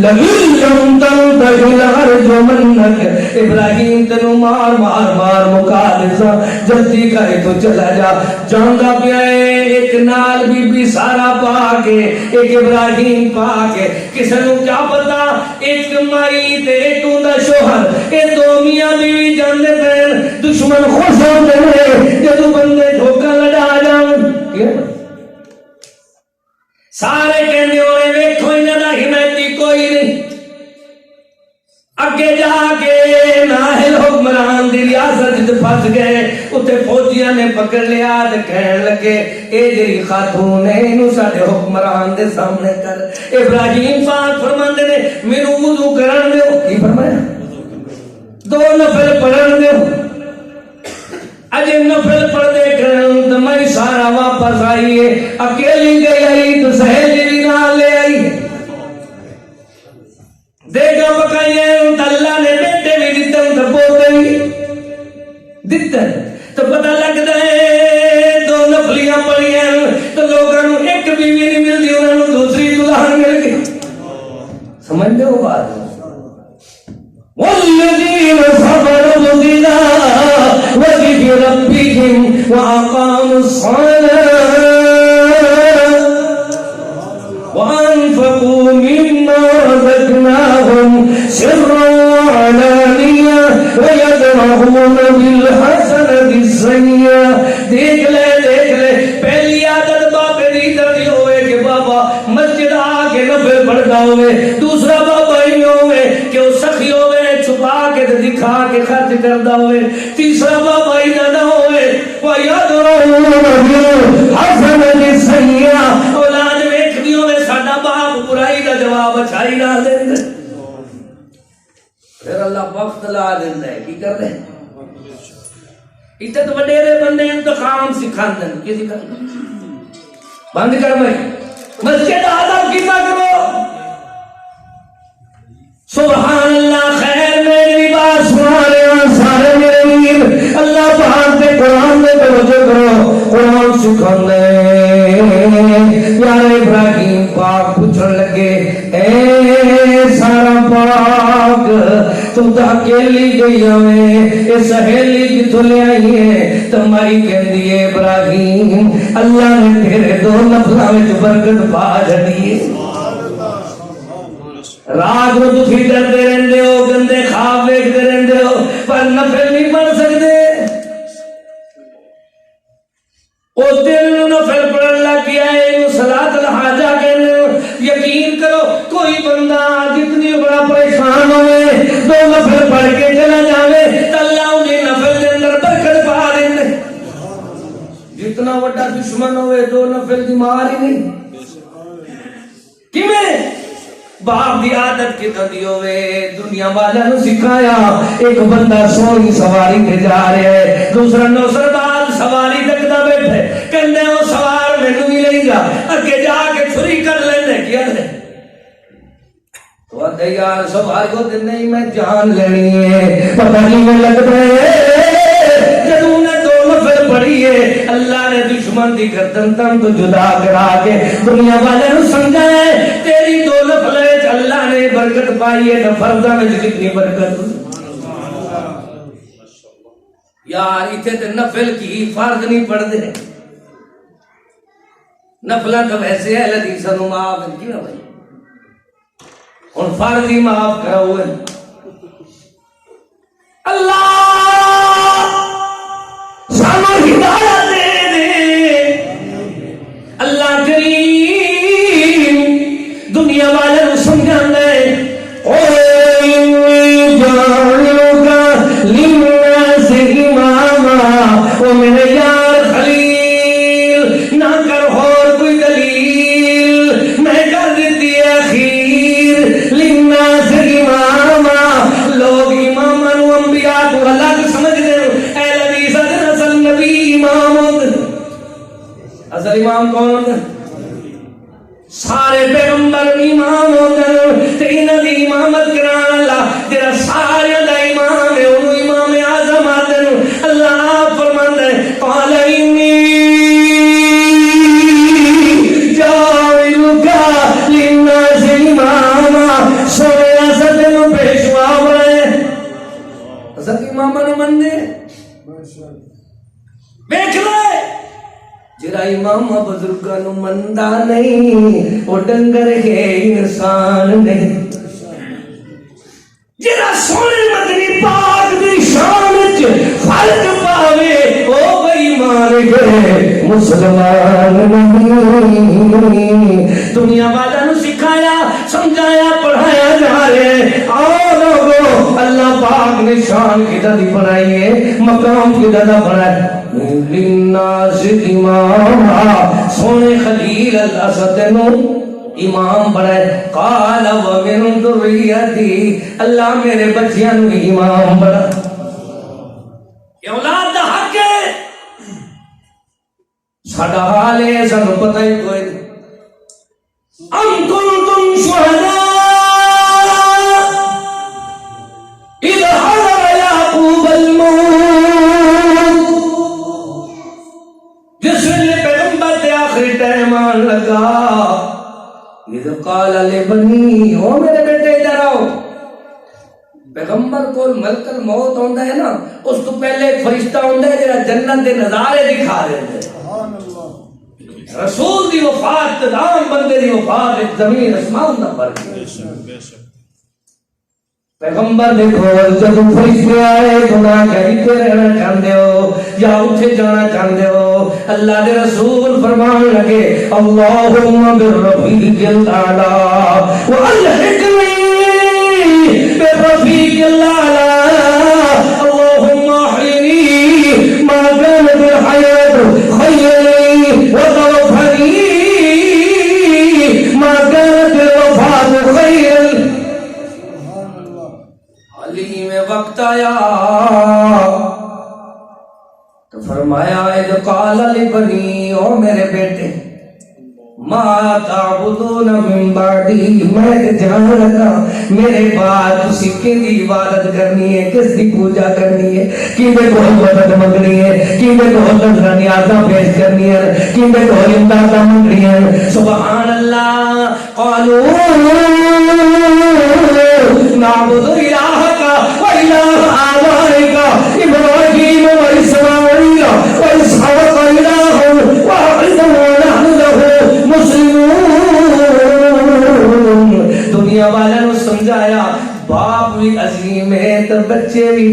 A: لئن لم تنتهِ لأرجمنك. ابراہیم تینوں مار مار مار مکا دیسا. جلدی کرے تو چلا جا. جاندا پیا ایک نال بی بی سارا پا کے ایک ابراہیم پا کے کسے نوں کیا پتا ایک مائی تے ایک دا شوہر اے دو میاں بیوی جاندے پین دشمن خوش ہوندے نے جدوں بندے دھوکا لڑا جان. سارے کہندے ہوئے ویکھو انہاں دا حمایتی کوئی نہیں. اگے جا کے ناہل حکمران دی ریاست پھنس گئے. اتنے فوجیاں نے پکڑ لیا تے کہن لگے اے جڑی خاتون ہے اینو ساڈے حکمران دے سامنے کر. ابراہیم پاک فرماندے نے مینوں وضو کرن دیو. کی فرمایا 2 نفل پڑھن دیو. اجے نفل پڑھ دے کرن تے میں سارا واپس آئیے. اکیلی گئی آئی تو سہیلی بھی نال لے آئی. دیکھا پکائیے اللہ نے بیٹے بھی دیتے ہیں پوتے بھی. دتن تو پتہ لگتا ہے دو نفلیاں پڑیاں تو لوگوں کو ایک بیوی نہیں ملتی انہوں نے دوسری دلہن مل گئی سمجھ دے ہو بات والذین صبروا ابتغاء وجه ربهم وأقاموا الصلاة وأنفقوا مما رزقناهم سرا وعلانية ويدرؤون بالحسنة السيئة دیکھ لے پہلی عادت بابے دی درجی ہوئے کہ بابا مسجد آ کے نفل پڑھتا ہوئے دوسرا بابا ہی ہوئے کہ وہ سخی ہوئے چھپا کے دکھا کے خرچ کرتا ہوئے تیسرا بابا ہی نہ ہوئے وَيَدْرَؤُونَ بِالْحَسَنَةِ السَّيِّئَةِ اولاد ویکھ دی ہوئے ساڈا باپ برائی دا جواب اچھائی نہ دیندا پھر اللہ وقت لا دیندا ہے کی کر رہے اتنے تو وڈیرے بندے انتقام سکھاندے کی سکھاندے بند کر میں مسجد آدم کی نہ کرو سبحان اللہ خیر میری بات سنا رہے سارے میرے ویر اللہ پاک دے قرآن میں توجہ کرو قرآن سکھاندے پیارے ابراہیم پاک پوچھن لگے اے سارا پاک تم تو اکیلی گئی ہمیں اے سہیلی کتوں لے آئی ہے تمہاری کہندی ہے ابراہیم اللہ نے تیرے دو نفلاں وچ برکت پا چھڈی ہے رات کو تسی ڈردے رہندے ہو گندے خواب ویکھدے رہندے ہو پر نفل نہیں پڑھ سکدے اس دن نفل پڑھن لگ گیا ہے صلاۃ الحاجہ کہندے یقین کرو کوئی بندہ جتنی بڑا پریشان ہوئے دو نفل پڑھ کے چلا جاوے تو اللہ انہیں نفل دے اندر برکت پا دے جتنا بڑا دشمن ہوئے دو نفل دی مار ہی نہیں کیویں باپ دی عادت کی تدی ہوئے دنیا والا نو سکھایا ایک بندہ سونی سواری تے جا رہا ہے دوسرا نوسر بال سواری تکدا بیٹھے کہندے او سوار مینوں بھی لے جا اگے جا کے چھری کر لیندے کیا ہے تو ادے یار سواری کو دن نہیں میں جان لینی ہے پتہ نہیں میں لگتا ہے جدوں نے دو نفل پڑھی ہے اللہ نے دشمن دی گردن تم تو جدا کرا کے دنیا والے نو سمجھایا ہے تیری دو نفل اللہ نے برکت پائی ہے فرضاں میں کتنی برکت یار اتنے تے نفل کی فرض نہیں پڑھتے نفلاں تو ویسے ہے حدیثاں نو معاف کی نا بھائی ہن فرض ہی معاف کرا ہوئے اللہ سانو ہدایت دے دے اللہ کریم دنیا والے نو سمجھاندے او انی جاعلک للناس اماما او میرے یار خلیل نہ کر اور کوئی دلیل میں کر دیتی ہے اخیر للناس اماما لوگ اماما نو انبیاء کو الگ سمجھ دے اے حدیث اصل نبی امام اصل امام کون ہوتا سارے پیغمبر امام ہوندے تے انہاں دی امامت کران اللہ تیرا سارے دا امام ہے اونوں امام اعظم آدن اللہ فرماندا ہے قال انی جاعلک للناس اماما سونے اسد نو پیشوا بنائے اسد امام نو مننے دیکھ لے جرا امام بزرگاں نو مندا نہیں او ڈنگر ہے انسان نہیں جرا سونے مدنی پاک دی شان وچ فرق پاوے او بے ایمان ہے مسلمان نہیں دنیا والا نو سکھایا سمجھایا پڑھایا جا رہے آؤ لوگو اللہ پاک نے شان کدھر دی بنائی ہے مقام کدھر دا بنایا للناس اماما سونے خلیل اللہ ستنو امام بنائے قال ومن ذریتی اللہ میرے بچیاں نو امام بنا یہ اولاد دا حق ہے ساڈا حال ہے سانو پتہ ہی کوئی نہیں ام کنتم شہداء اذ حضر یعقوب الموت فرمان لگا اذ قال لبنی، او میرے بیٹے ادھر آؤ. پیغمبر کو ملک الموت ہوندا ہے نا، اس تو پہلے ایک فرشتہ ہوندا ہے جڑا جنت دے نظارے دکھا دیندا ہے. سبحان اللہ. رسول دی وفات تے عام بندے دی وفات ایک زمین آسمان دا فرق ہے. پیغمبر دیکھو جب فرشتے آئے گناہ کہتے رہنا چاہتے ہو یا اٹھے جانا چاہتے ہو، اللہ دے رسول فرمان لگے اللہم بالرفیق الاعلی والحکمی بالرفیق الاعلی اللہم احینی ما كانت الحیات خیری وتوفنی ما كانت الوفات خیر. میں وقت آیا تو فرمایا اذ قال لبنی، او میرے بیٹے ما تعبدون من بعدی، میں جان لگا میرے بعد تسی کیندی عبادت کرنی ہے، کس دی پوجا کرنی ہے، کیندے کول مدد منگنی ہے، کیندے کول نظر نیازاں پیش کرنی ہے، کیندے کول امداداں منگنی ہے. سبحان اللہ. قالوا نعبد الہک وإله آبائك إبراهيم وإسماعيل وإسحاق إلها واحدا ونحن له مسلمون. دنیا والوں نے سمجھایا باپ بھی عظیم ہے تو بچے بھی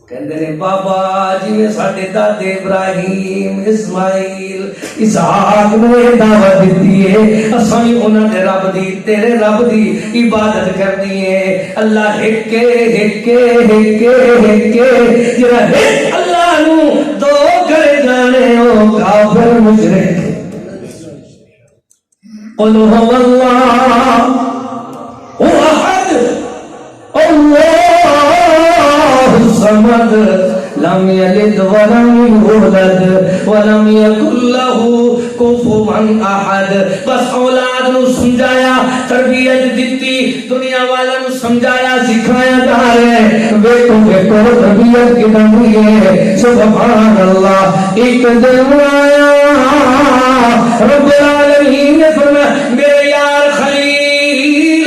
A: کہندے نے بابا جی ساڈے دادے ابراہیم اسماعیل اسحاق نے دعوت دیتی ہے، اساں بھی انہاں دے رب دی تیرے رب دی عبادت کرنی ہے. اللہ ایک ایک ایک ایک جڑا ایک اللہ نو دو کرے جانے او کافر مشرک. قل هو اللہ احد اللہ الصمد لم یلد ولم یولد ولم یکن له کفوا احد. بس اولاد نو سمجھایا، تربیت دیتی، دنیا والوں نو سمجھایا سکھایا جا رہا ہے. بیٹو بیٹو تربیت کی بنی ہے. سبحان اللہ. ایک دن آیا رب العالمین نے فرمایا میرے یار خلیل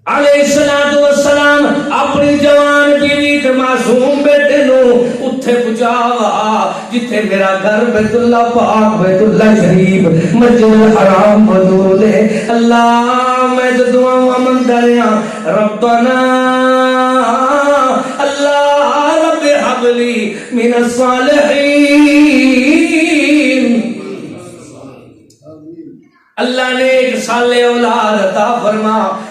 A: علیہ الصلوۃ والسلام اپنی جوان بیوی تے معصوم بیٹے نو اتھے پہنچاوا جتھے میرا گھر بیت اللہ پاک بیت اللہ شریف مسجد الحرام موجود ہے. اللہ میں دعا منگدا رہیا ربنا اللہ رب ہب لی من الصالحین. اللہ نے ایک صالح اولاد عطا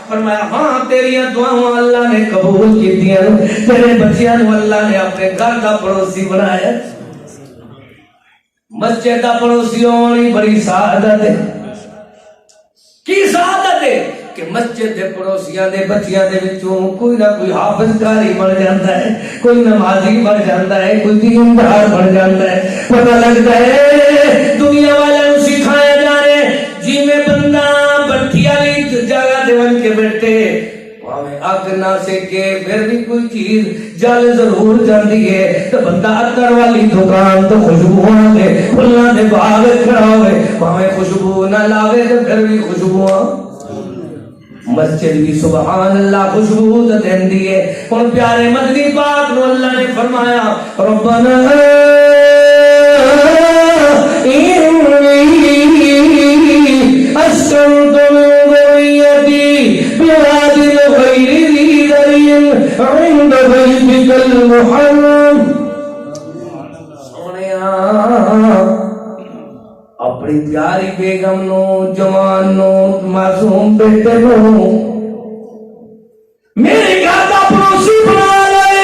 A: فرمایا ہاں تیری دعاواں اللہ نے قبول کیتیاں، تیرے بچیاں نو اللہ نے اپنے گھر دا پڑوسی بنایا. مسجد دا پڑوسی ہونی بڑی سعادت ہے. کی سعادت ہے کہ مسجد دے پڑوسیاں دے بچیاں دے وچوں کوئی نہ کوئی حافظ قاری بن جاندا ہے، کوئی نمازی بن جاندا ہے، کوئی دیندار بن جاندا ہے. پتہ لگتا ہے دنیا والوں نو سکھایا جا رہا ہے جی میں بندہ بٹھی والی جگہ تے ون کے بیٹھے پاویں اگ نہ سکے پھر بھی کوئی چیز جل ضرور جاندی ہے. تو بندہ عطر والی دکان تو خوشبوؤں دے پھلاں دے باغ کھڑا ہوئے پاویں خوشبو نہ لاوے تے پھر بھی خوشبوؤں. مسجد بھی سبحان اللہ خوشبو دیندی ہے. ہن پیارے مدنی پاک نو اللہ نے فرمایا ربنا اسکنت من ذریتی بواد غیر ذی زرع عند بیتک المحرم. سونیا اپنی پیاری بیگم نو جوان نو معصوم بیٹے نو میرے گھر دا پڑوسی بنا لے.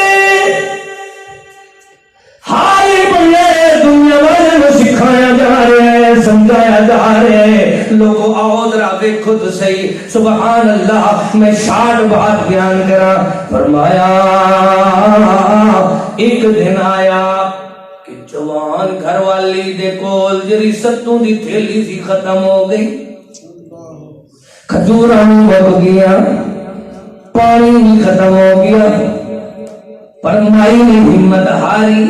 A: حال بنے دنیا والے نو سکھایا جا رہا ہے، سمجھایا جا رہا ہے. لوگوں آؤ ذرا دیکھو تو صحیح سبحان اللہ. میں شارٹ بات بیان کرا. فرمایا ایک دن آیا کہ جوان گھر والی دے کول جری ستوں دی تھیلی سی ختم ہو گئی، کھجوراں مک گیا، پانی بھی ختم ہو گیا، پر مائی نے ہمت ہاری.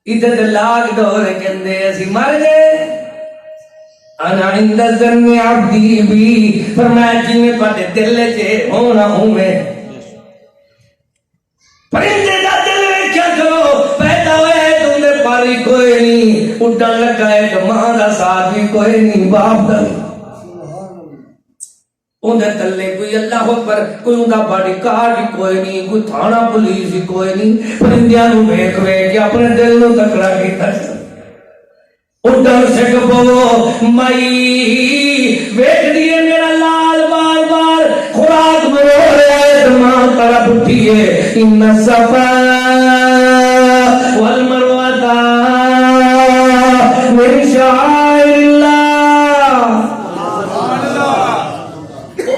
A: ادھر لاگ ڈور کہندے اسی مر گئے انا عند ظن عبدی بھی فرمایا جویں تواڈے دل وچ ہونا ہوے پرندے دا دل ویکھیا کرو پیدا ہویا ہے تو اندر پاری کوئی نہیں اڈن لگا ہے تو ماں دا ساتھ بھی کوئی نہیں باپ دا اندر تلے کوئی اللہ اکبر کوئی اندر باڈی کارڈ بھی کوئی نہیں کوئی تھانہ پولیس بھی کوئی نہیں پرندیاں نو ویکھ ویکھ اپنے دل نو تکڑا کیتا اڈن سک پو مائی ویکھ دیے میرا لال بار بار خوراک مرو رہا ہے تو ماں طرف اٹھیے ان الصفا والمروہ من شعائر اللہ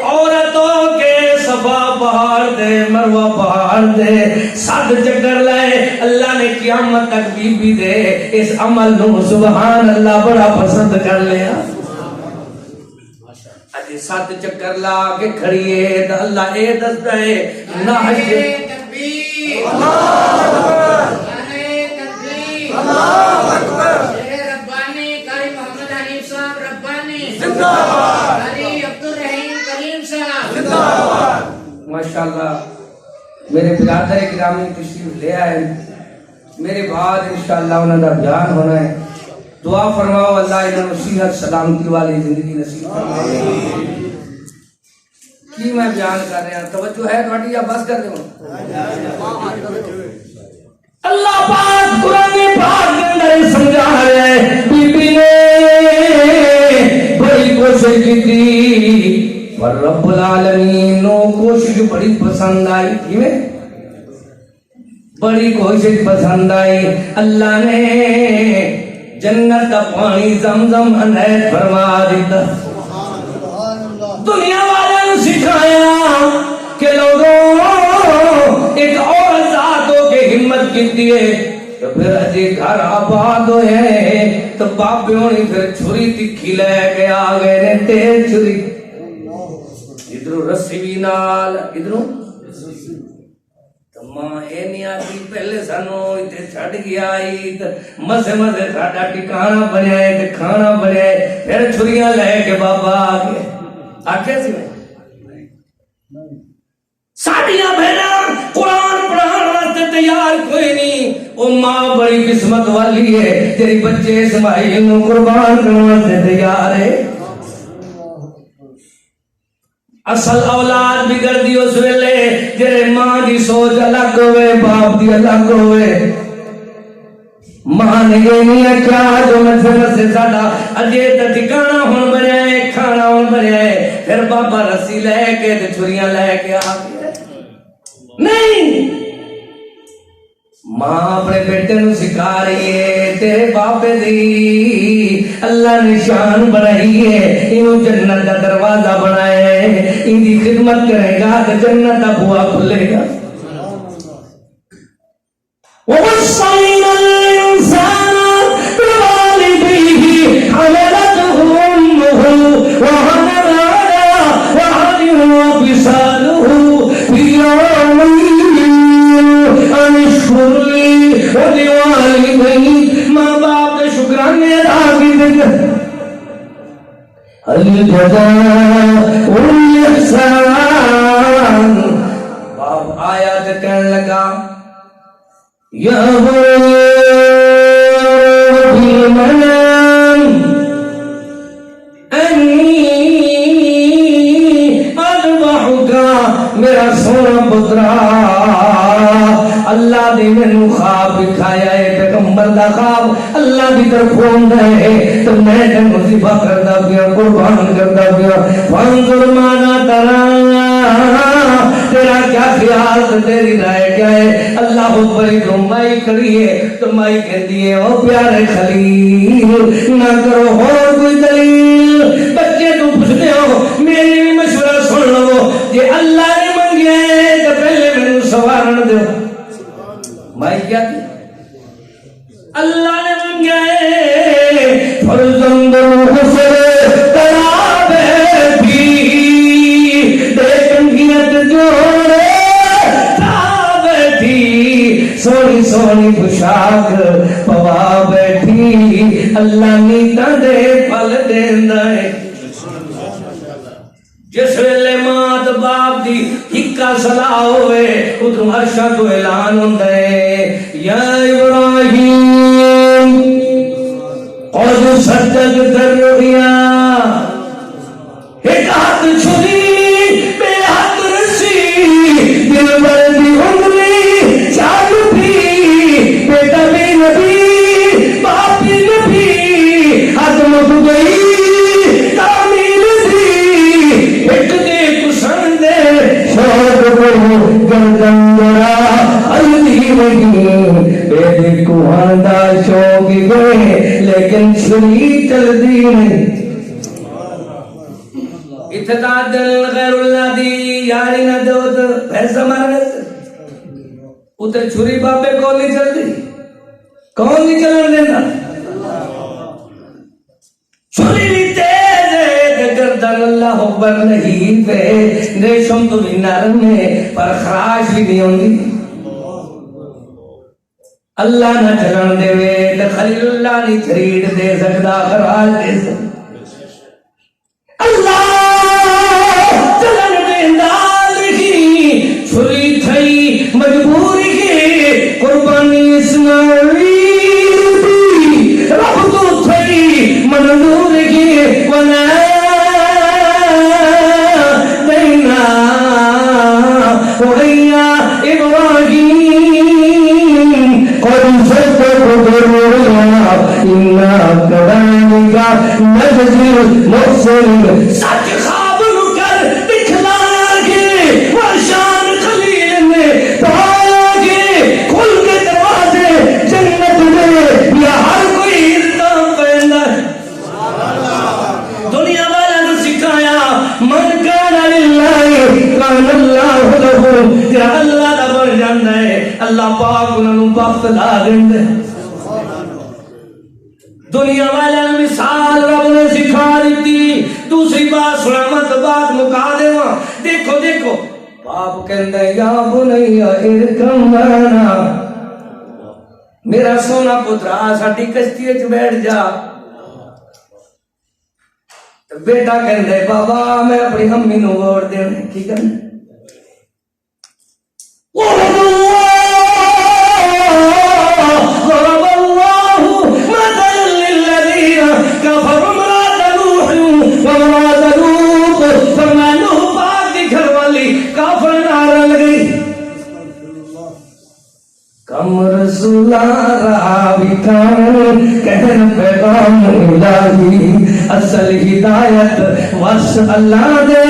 A: عورتوں کے صفا پہاڑ دے مروہ پہاڑ دے سات چکر لائے اللہ نے قیامت تک بی بی دے اس عمل نو سبحان اللہ بڑا پسند کر لیا اج سات چکر لا کے کھڑیے تو اللہ اے دستا ہے ناحش تکبیر اللہ اکبر ربانی قاری محمد حنیف صاحب ربانی زندہ باد قاری عبدالرحیم کریم صاحب زندہ باد ماشاءاللہ میرے برادر گرامی تشریف لے آئے میرے بعد انشاءاللہ انہوں کا بیان ہونا ہے دعا فرماؤ اللہ انہوں صحت سلامتی والی زندگی نصیب فرمائے کی میں بیان کر رہا ہوں توجہ ہے تھوڑی یا بس کر دوں اللہ پاک قرآن پاک کے اندر سمجھا رہے ہیں بی بی نے بڑی کوشش کی تھی اور رب العالمین نو کوشش بڑی پسند آئی کیویں بڑی کوشش پسند آئی اللہ نے جنت کا پانی زمزم عنایت فرما دیتا دنیا والوں نے سکھایا کہ لوگوں ایک اور ذات ہو کے ہمت کیتی ہے تو پھر اجے گھر آباد ہوئے تو باپے ہونی پھر چھری تکھی لے کے آگئے نے تیز چھری ادھروں رسی بھی نال ادھروں ماں اے نہیں آتی پہلے سانو اتنے چھڑ گیا مزے مزے ساڈا ٹکانا بنیا ہے کھانا بنیا ہے پھر چھریاں لے کے بابا آگے آکھے سی میں ساڑیاں بہناں قرآن پڑھان واسطے تیار کوئی نہیں او ماں بڑی قسمت والی ہے تیری بچے اسماعیل نو قربان کرنے واسطے تیار ہے اصل اولاد بگڑ دی اس ویلے جڑے ماں دی سوچ الگ ہوئے باپ دی الگ ہوئے ماں نے یہ نہیں کیا جو مجھے سے ساڈا اجے تے ٹھکانا ہن بنیا ہے کھانا ہن بنیا ہے پھر بابا رسی لے کے تے چھریاں لے کے آ گیا نہیں ماں اپنے بیٹے نو سکھا رہی ہے تیرے باپے دی اللہ نے شان بنائی ہے انہوں جنت کا دروازہ بنایا ہے ان کی خدمت کرے گا تو جنت کا بوا کھلے گا وَوَصَّيْنَا الْإِنسَانَ بِوَالِدَيْهِ حَمَلَتْهُ أُمُّهُ وَهَنًا عَلَىٰ وَهْنٍ وَفِصَالُهُ فِي يَوْمَيْنِ أَنِ اشْكُرْ لِي وَلِوَالِدَيْكَ ماں باپ کے شکرانے ادا کیجئے هل جزاء الإحسان باپ آیا تو کہنے لگا یا فی المنام انی اذبحک میرا سونا پترا اللہ نے مینوں خواب دکھایا ہے پیغمبر دا خواب اللہ دی طرف ہوندا ہے تو میں تینوں ذبح کردا پیا قربان کردا پیا فانظر ماذا ترى تیرا کیا خیال تیری رائے کیا ہے اللہ اکبر تو مائی کھڑی ہے تو مائی کہتی ہے او پیارے خلیل نہ کرو اور کوئی دلیل بچے تو پوچھتے ہو میری بھی مشورہ سن لو یہ اللہ نے منگیا ہے تو پہلے مینوں سوارن دو مائی کیا تھی اللہ نے منگیا ہے فرزند حسن ترابے بھی دیکھنگیت جوڑے تابے تھی سوڑی سونی پوشاک پوا بیٹھی اللہ نیتاں دے پھل دیندا ہے جس ویلے ماں تے باپ دی ہکا صدا ہوئے ادھر عرشہ تو اعلان ہوندا ہے یا ابراہیم قد صدقت الرؤیا ایک ہاتھ چھری بے ہاتھ رسی دل بر دی انگلی چال بھی بیٹا بھی نبی باپ بھی نبی آدم اٹھ گئی تعمیل دی ایک دے پسند شوق کو گردن گرا الدی نہیں بے دے کوہاندہ شوق گئے لیکن چھری چل دی نہیں اتنا دل غیر اللہ دی یاری نہ دو تو پیسہ مارنے سے اتنے چھری بابے کون نہیں چل دی کون نہیں چلن دینا چھری بھی تیز ہے گردن اللہ اکبر نہیں پہ ریشم تو بھی نرم ہے پر خراش بھی نہیں ہوندی اللہ نہ چلن دے وے خلیل اللہ نہیں چھریڑ دے سکتا خراش دے سکتا اللہ چلن دیندہ لکھی چھری تھئی مجبوری کے قربانی اسماعیل دی رب تو تھئی منظور کے ونا دینا وحیا ابراہیم قد صدقت الرؤیا انا كذلك نجزي المحسنين سچ خواب کر دکھلا کے وشان خلیل میں پایا کے کھل کے دروازے جنت میں یا ہر کوئی الزام پہندا ہے دنیا والا نے سکھایا من کان للہ کان اللہ لہ جا اللہ دا بن جاندا ہے اللہ پاک انہاں نوں بخت لا دیندا ہے دنیا والے مثال رب نے سکھا دیتی دوسری بات سلامت بات مکا دے وہاں دیکھو دیکھو باپ کہندہ یا بنیا ارکم معنا میرا سونا پترا ساڈی کشتی وچ بیٹھ جا بیٹا کہندہ بابا میں اپنی امی نوں ووٹ دینا کی کرنا کم رسولہ راوی کان کہن پیغام الہی اصل ہدایت وس اللہ دے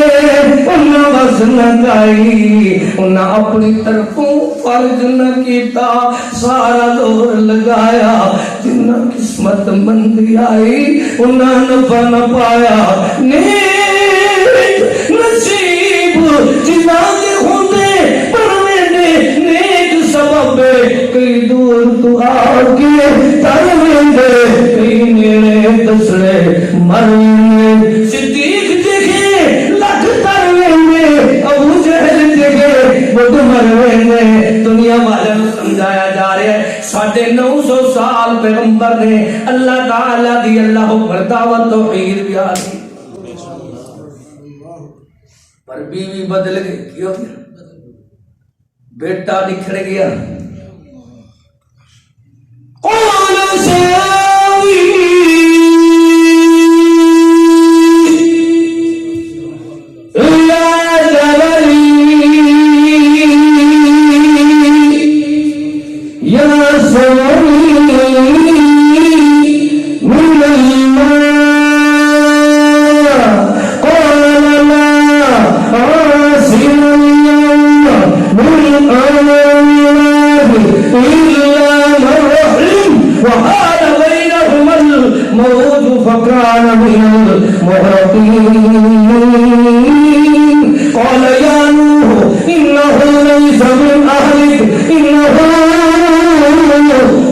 A: انہاں وس نہ گائی انہاں اپنی طرفوں فرض نہ کیتا سارا دور لگایا جنہ قسمت مندی آئی انہاں نفع نہ پایا نیک نصیب جنہ دے ہوندے پروینے نیک سبب کئی دور تو آگے ترویندے کئی نیرے دسڑے مرویندے صدیق دیکھے لکھ ترویندے ابو جہل دیکھے بدھ مرویندے دنیا والے کو سمجھایا جا رہے ہیں 950 سال پیغمبر نے اللہ تعالیٰ دی اللہ پر دعوت توحید بھی آتی پر بیوی بدل گئی کیوں گیا بیٹا نکھڑ گیا قال ساوي إلى جبل يعصمني من الماء قال لا عاصم اليوم من أمر الله إلا من رحم وحال بينهما الموت فكان من المغرقين قال يا نوح إنه ليس من أهلك إنه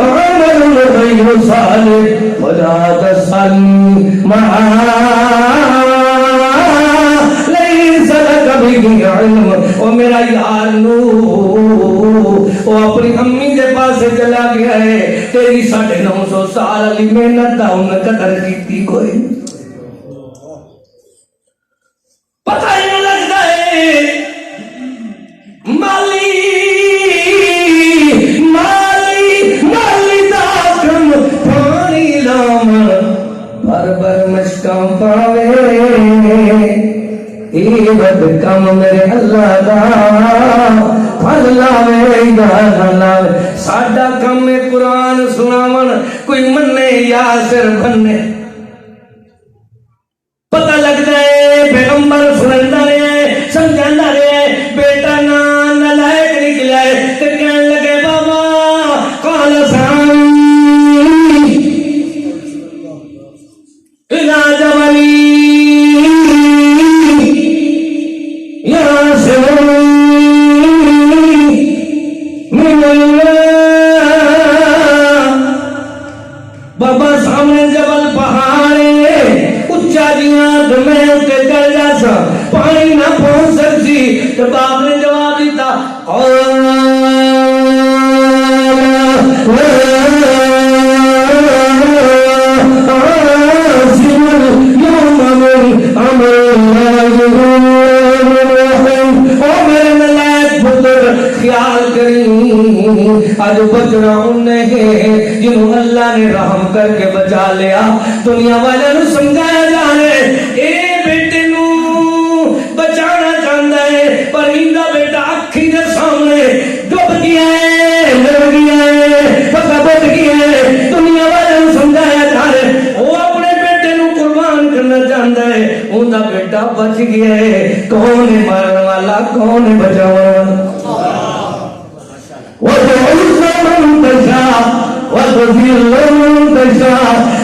A: عمل غير صالح ولا تسألني ما ليس لك به علم. اور میرا یار نوح وہ اپنی امی کے پاس چلا گیا ہے. تیری 950 سال علی محنت دا انہیں قدر کیتی کوئی پتہ ہی نہیں لگتا ہے. مالی دا کم پانی لام بر مشکاں پاوے یہ ود کم میرے اللہ دا پھل لاوے یا لاوے. ساڈا کم ہے قرآن سناون کوئی منے یا سر بننے. پتہ لگتا ہے پیغمبر سنندا رہے سمجھاندا رہے بیٹا نالائق نکلا ہے تے کہن لگے بابا قال سامی الا جبلی بابا سامنے جبل پہاڑ اچا جیاں میں اتنے چل جا سا پانی نہ پہنچ سکتی. تو باپ نے جواب دیتا خیال کریں آج بچنا انہیں جنہوں اللہ نے رحم کر کے بچا لیا. دنیا والے نو سمجھایا جا رہے اے بیٹے نو بچانا چاہتا ہے پر اندا بیٹا اکھی دے سامنے ڈوب گیا ہے مر گیا ہے پکا بچ گیا ہے. دنیا والے نو سمجھایا جا رہے وہ اپنے بیٹے نو قربان کرنا چاہتا ہے اندا بیٹا بچ گیا ہے. کون ہے مارن والا کون ہے بچانے والا؟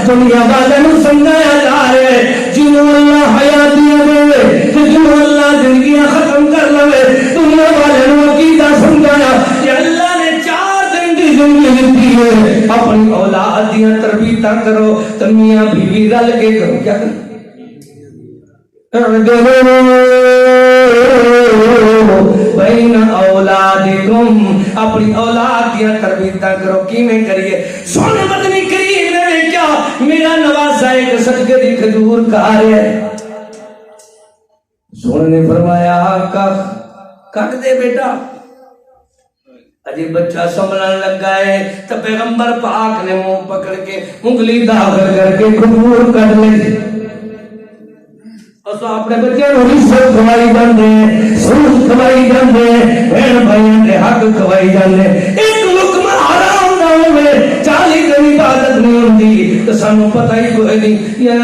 A: دنیا والے نو سمجھایا جا رہے جنہوں اللہ حیاتی دے جنہوں اللہ زندگیاں ختم کر لے. دنیا والے نو عقیدہ سمجھایا کہ اللہ نے 4 دن کی زندگی دیتی ہے اپنی اولاد دیاں تربیتاں کرو تو میاں بیوی رل کے کرو. کیا بین اولادکم اپنی اولاد دیا تربیتاں کرو. کیویں کریے؟ سونے مدنی کریم نے کیا میرا نواسا ایک صدقے دی کھجور کھا رہا ہے. سونے نے فرمایا کٹ دے بیٹا. اجی بچہ سنبھلن لگا ہے تو پیغمبر پاک نے منہ پکڑ کے انگلی داخل کر کے کھجور کٹ لی. تو اپنے بچے کو رشوت کھوائی جاندے سود کھوائی جاندے بہن بھائیوں کے حق کھوائی جاندے. ایک لقمہ حرام نہ ہوئے 40 دن عبادت نہیں ہوتی تو سانو پتہ ہی کوئی نہیں. یا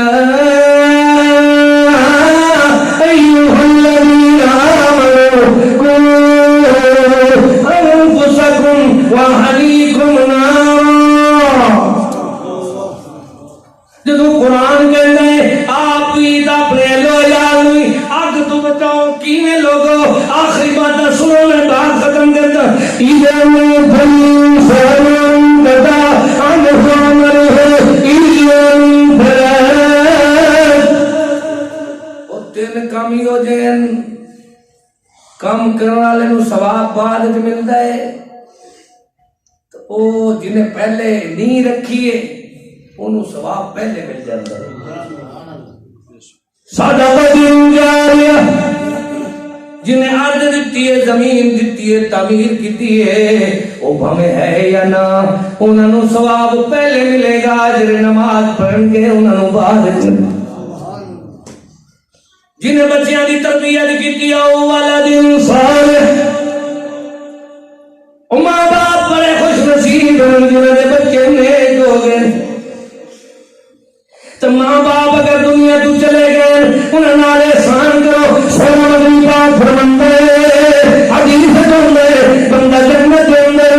A: ایھا الذین آمنوا قوا انفسکم واہلیکم نارا. جدو قرآن کہتا ہے آپ عید اپنے آگ تو بچاؤ کیویں لوگو آخری بات سنو میں بات ختم کرتا. تین کام ہی ہو جائیں کام کرنے والے نو ثواب بعد وچ ملدا ہے تو او جنہیں پہلے نہیں رکھیے انہوں ثواب پہلے مل جاتا ہے. صدقہ جاریہ جنہیں عرض دیتی ہے زمین دیتی ہے تعمیر کیتی ہے وہ بھمیں ہے یا نہ انہوں نے ثواب پہلے ملے گا. اجر نماز پڑھن گے انہوں نے بعد. جنہیں بچیاں دی تربیت کیتی ہے وہ والا دن صالح ماں باپ بڑے خوش نصیب جنہوں نے بچے نیک ہو گئے. تو ماں باپ اگر دنیا تو چلے گئے انہیں نال احسان کرو. سونا مدنی پاک فرماندے حدیث میں بندہ جنت کے اندر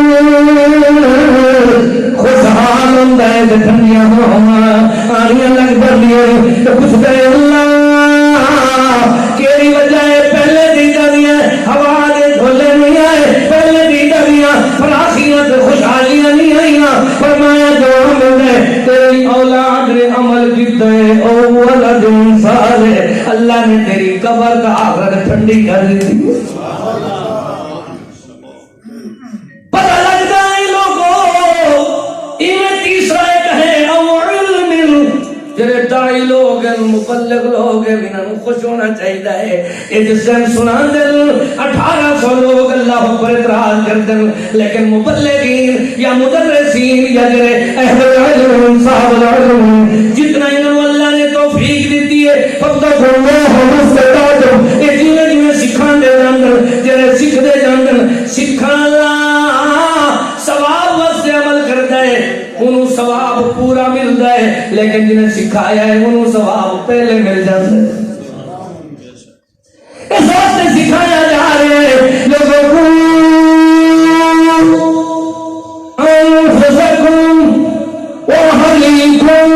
A: خوشحال ہوندا ہے تے ٹھنڈیاں ہواں آنیاں لگ پڑدیاں تے پوچھدا ہے اللہ کیڑی وجہ ہے پہلے دی دنیا ہوا دے جھولے نہیں آئے پہلے دی دنیا فراخیاں تے خوشحالیاں نہیں آئیاں. فرمایا جو ملے تیری اولاد نے عمل کیتا ہے او ولد صالح اللہ نے تیری قبر کا آخرت ٹھنڈی کر دی. پتہ دائی لوگ مبلغ لوگ انہوں خوش ہونا چاہیے. یہ جس دن سنا دن 1800 لوگ اللہ پر اعتراض کر دن, لیکن مبلغین یا مدرسین یا جرے اہل علم صاحب العلم جتنا انہوں اللہ نے توفیق دیتی ہے فقط اللہ مستقادم یہ جنہیں سکھان دے جاندن جنہیں سکھ دے جاندن سکھان اللہ ثواب واسطے عمل کرتا ہے انہوں ثواب پورا ملتا ہے, لیکن جنہیں سکھایا ہے انہوں ثواب پہلے مل جاتا ہے. اس واسطے سکھایا جا رہے ہیں لوگوں کو انفسکم واہلیکم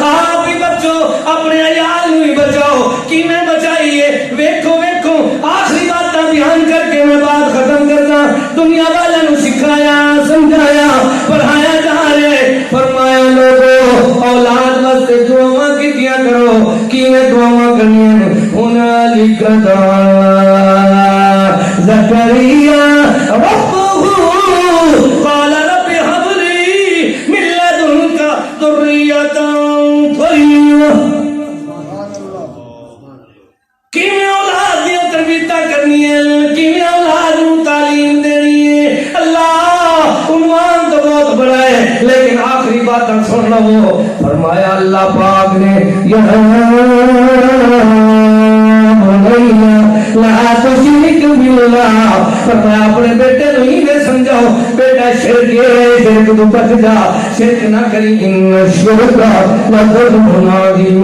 A: آپ بھی بچو اپنے عیال بھی بچاؤ. کی میں بچائیے ویکھو ویکھو آخری بات بیان کر کے میں بات ختم کرنا. دنیا والوں سکھایا سمجھایا پڑھایا جا رہے, فرمایا لوگوں اولاد واسطے دعا کیتیاں کرو. کیویں دعا کرنی ہنالک دعا زکریا ربہ قال رب هب لي من لدنك ذریۃ طیبہ. کیویں اولاد دی تربیت کرنی ہے, کیویں اولاد نو تعلیم دینی ہے. اللہ عنوان تو بہت بڑا ہے لیکن آخری باتاں سن لو. فرمایا اللہ پاک نے لا تشرک باللہ, فرمایا اپنے بیٹے نو ہی سمجھاؤ بیٹا شرک ہے, شرک تو بچ جا, شرک نہ کری. ان الشرک لظلم عظیم.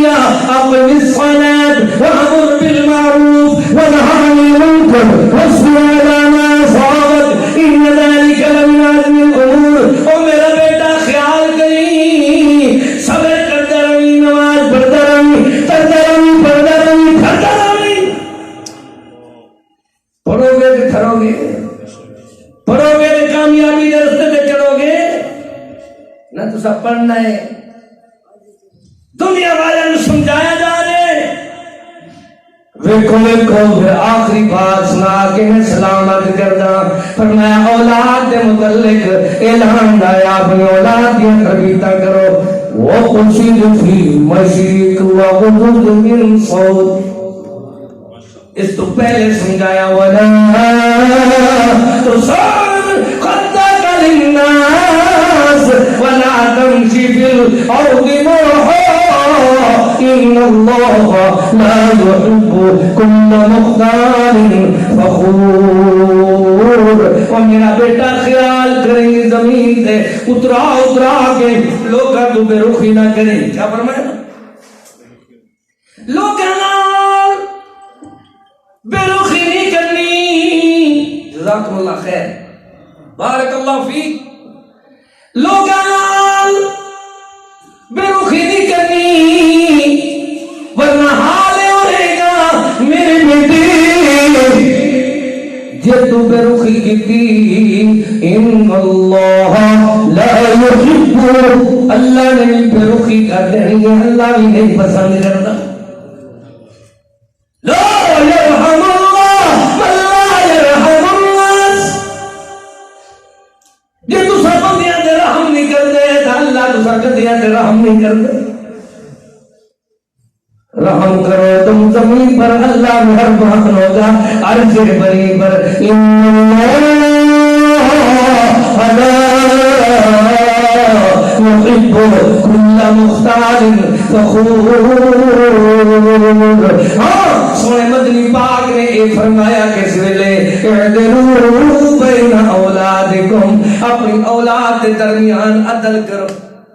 A: یا اقم الصلاة وامر بالمعروف وانهى عن المنكر واصبر على ما أصابك ان ذلك لمن عزم الامور. او میرا بیٹا خیال کری صبر کرتا رہی, نماز پڑھتا رہی, کرتا رہی, پڑھتا رہی, کرتا رہی. پڑھو گے تو کھرو گے, پڑھو گے تو کامیابی کے راستے پہ چڑھو گے. نہ تو سب پڑھنا ہے. دنیا والوں سمجھایا جا رہے ویکھو ویکھو. پھر آخری بات سنا کے میں سلامت کردا. فرمایا اولاد دے متعلق اعلان آیا اپنی اولاد کی تربیت کرو. وَقُصِدْ فِي مَشْرِقِ وَغُضُضْ مِنْ صَوْتِ. اس تو پہلے سمجھایا وَلَا تُصَعِّرْ خَدَّكَ لِلنَّاسِ وَلَا تَمْشِ فِي الْأَرْضِ مَرْحًا ان اللہ لا يحب كل مختال فخور. اور میرا بیٹا خیال کریں زمین سے اترا اترا کے لوگاں تو بے رخی نہ کریں. کیا فرمایا؟ لوگاں بے رخی نہیں کرنی. جزاکم اللہ خیر, بارک اللہ فیک. لوگاں بے رخی نہیں کرنی ورنہ حال ہوئے گا میرے بیٹے جے تو بے رخی کی. ان اللہ لا يحب, اللہ نے بھی بے رخی کر دینی ہے, اللہ بھی نہیں پسند کرتا. لا يرحم اللہ من لا يرحم الناس. جے تو سب بندیاں دے رحم نہیں کر دے تو اللہ تو سب بندیاں دے رحم نہیں کر دے. رحم کرو تم زمین پر, اللہ مہربان ہوگا عرش بری پر. ان اللہ يحب كل مختال فخور. ہاں سونے مدنی پاک نے یہ فرمایا کس ویلے اعدلوا بین اولادکم, اپنی اولاد کے درمیان عدل کرو.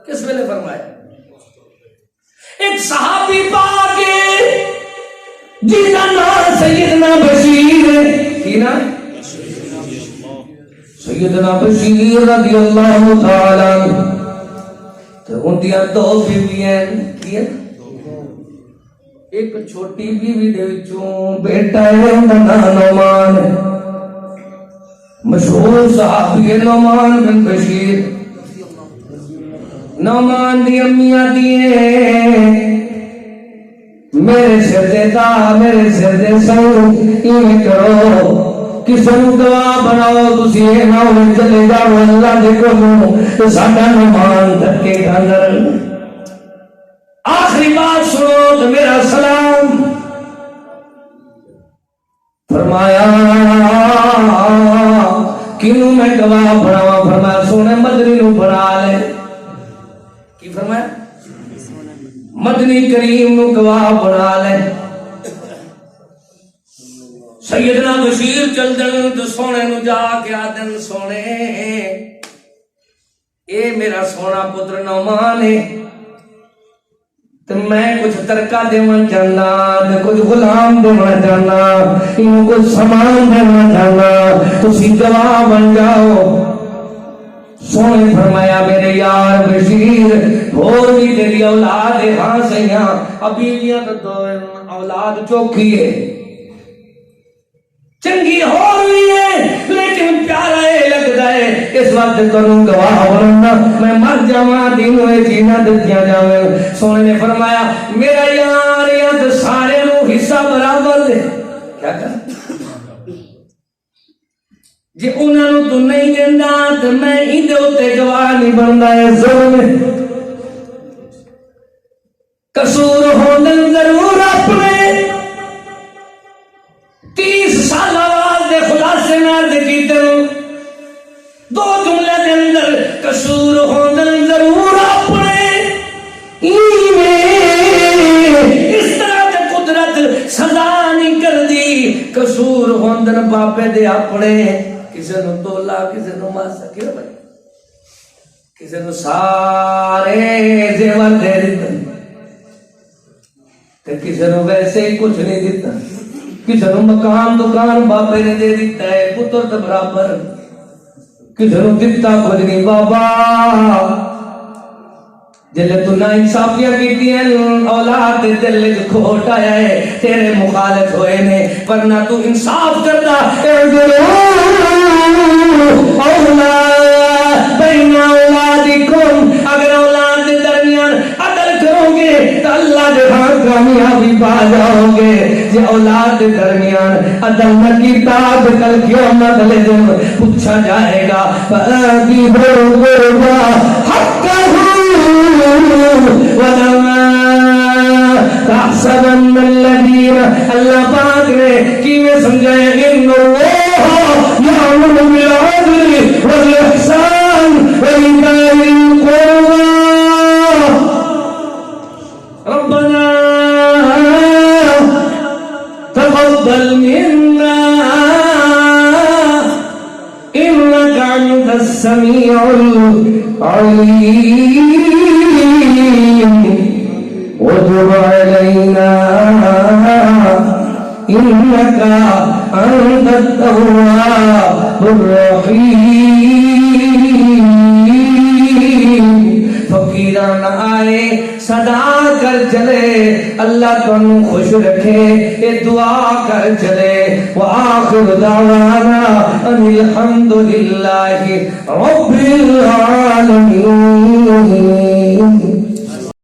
A: کس ویلے فرمایا؟ ایک صحابی پاک جن کا نام سیدنا بشیر ہے. کی نام؟ سیدنا بشیر رضی اللہ تعالی عنہ. تو ان دیا دو بیویاں ہیں, ایک چھوٹی بیوی دے وچوں بیٹا ہے ان کا نام نعمان ہے, مشہور صحابی ہے نعمان بن بشیر. نعمان دی امیاں دیئے میرے سر دے دا میرے سر دے سنگ ایویں کرو کسی نو گواہ بناؤ تسی اے نہ ہوئے چلے جاؤ اللہ دے کولوں تے ساڈا مہمان دھکے کھاندا رہے۔ آخری بات سنو تو میرا سلام۔ فرمایا کینوں میں گواہ بناواں؟ فرمایا سونے مدنی نو بنا لے۔ کی فرمایا؟ مدنی کریم نو گواہ بنا لے۔ سیدنا بشیر چلدن تو سونے نو جا کے آدن سونے اے میرا سونا پتر نعمان ہے تو میں کچھ ترکہ دینا چاہنا، کچھ غلام دینا چاہنا، انہوں کچھ سامان دینا چاہنا، تسی گواہ بن جاؤ۔ سونے فرمایا میرے یار بشیر اور بھی تیری اولاد ہے، ہاں سیاں ابھی تو اولاد چوکھی ہے، چنگی ہو رہی ہے، لیکن پیارا ہے لگتا ہے اس وقت تنوں گواہ بننا میں مر جاواں دینوں اے جینا دتیاں جاویں۔ سونے نے فرمایا میرا یار یا تے سارے نو حصہ برابر دے۔ کیا کر جے انہاں نو تو نہیں دیندا تے میں ایندے اوتے گواہ نہیں بندا، اے ظلم ہے۔ قصور ہوندن ضرور اپنے 30 سال آواز دے خلاصے نال کیتے دو جملے دے اندر قصور ہوندن ضرور اپنے اس طرح تے قدرت سزا نہیں کر دی۔ قصور ہوندن باپے دے اپنے، کسے نو تولا کسے نو ماسا کیوں بھائی کسے نو سارے زیور دے دیتا تے کسے نو ویسے ہی کچھ نہیں دیتا، کسے نو مکان دکان باپے نے دے دیتا ہے پتر تے برابر، کسے نو دیتا کچھ نہیں بابا۔ جلے تو نا انصافیاں کیتی ہیں اولاد دے دل وچ کھوٹ آیا ہے، تیرے مخالف ہوئے نے، ورنہ تو انصاف کردا اولاد بین اولادکم، اگر اولاد دے درمیان عدل کرو گے تو اللہ دے ہاں کامیابی پا جاؤ گے۔ جے اولاد دے درمیان عدل نہ کیتا تو کل قیامت والے دن پوچھا جائے گا فَآتِيهُ حَقَّهُ وَلَمَا تَحْسَبَنَّ الَّذِينَ، اللہ پاک نے کیویں سمجھائے ان اللہ یأمر بالعدل والإحسان وإيتاء ذی القربى ربنا تقبل منا إنك أنت السميع العليم وتب علينا إنك أنت التواب الرحيم۔ فقیران آئے صدا کر چلے، اللہ تنوں خوش رکھے، اے دعا کر چلے۔ وآخر دعوانا ان الحمد للہ رب العالمین۔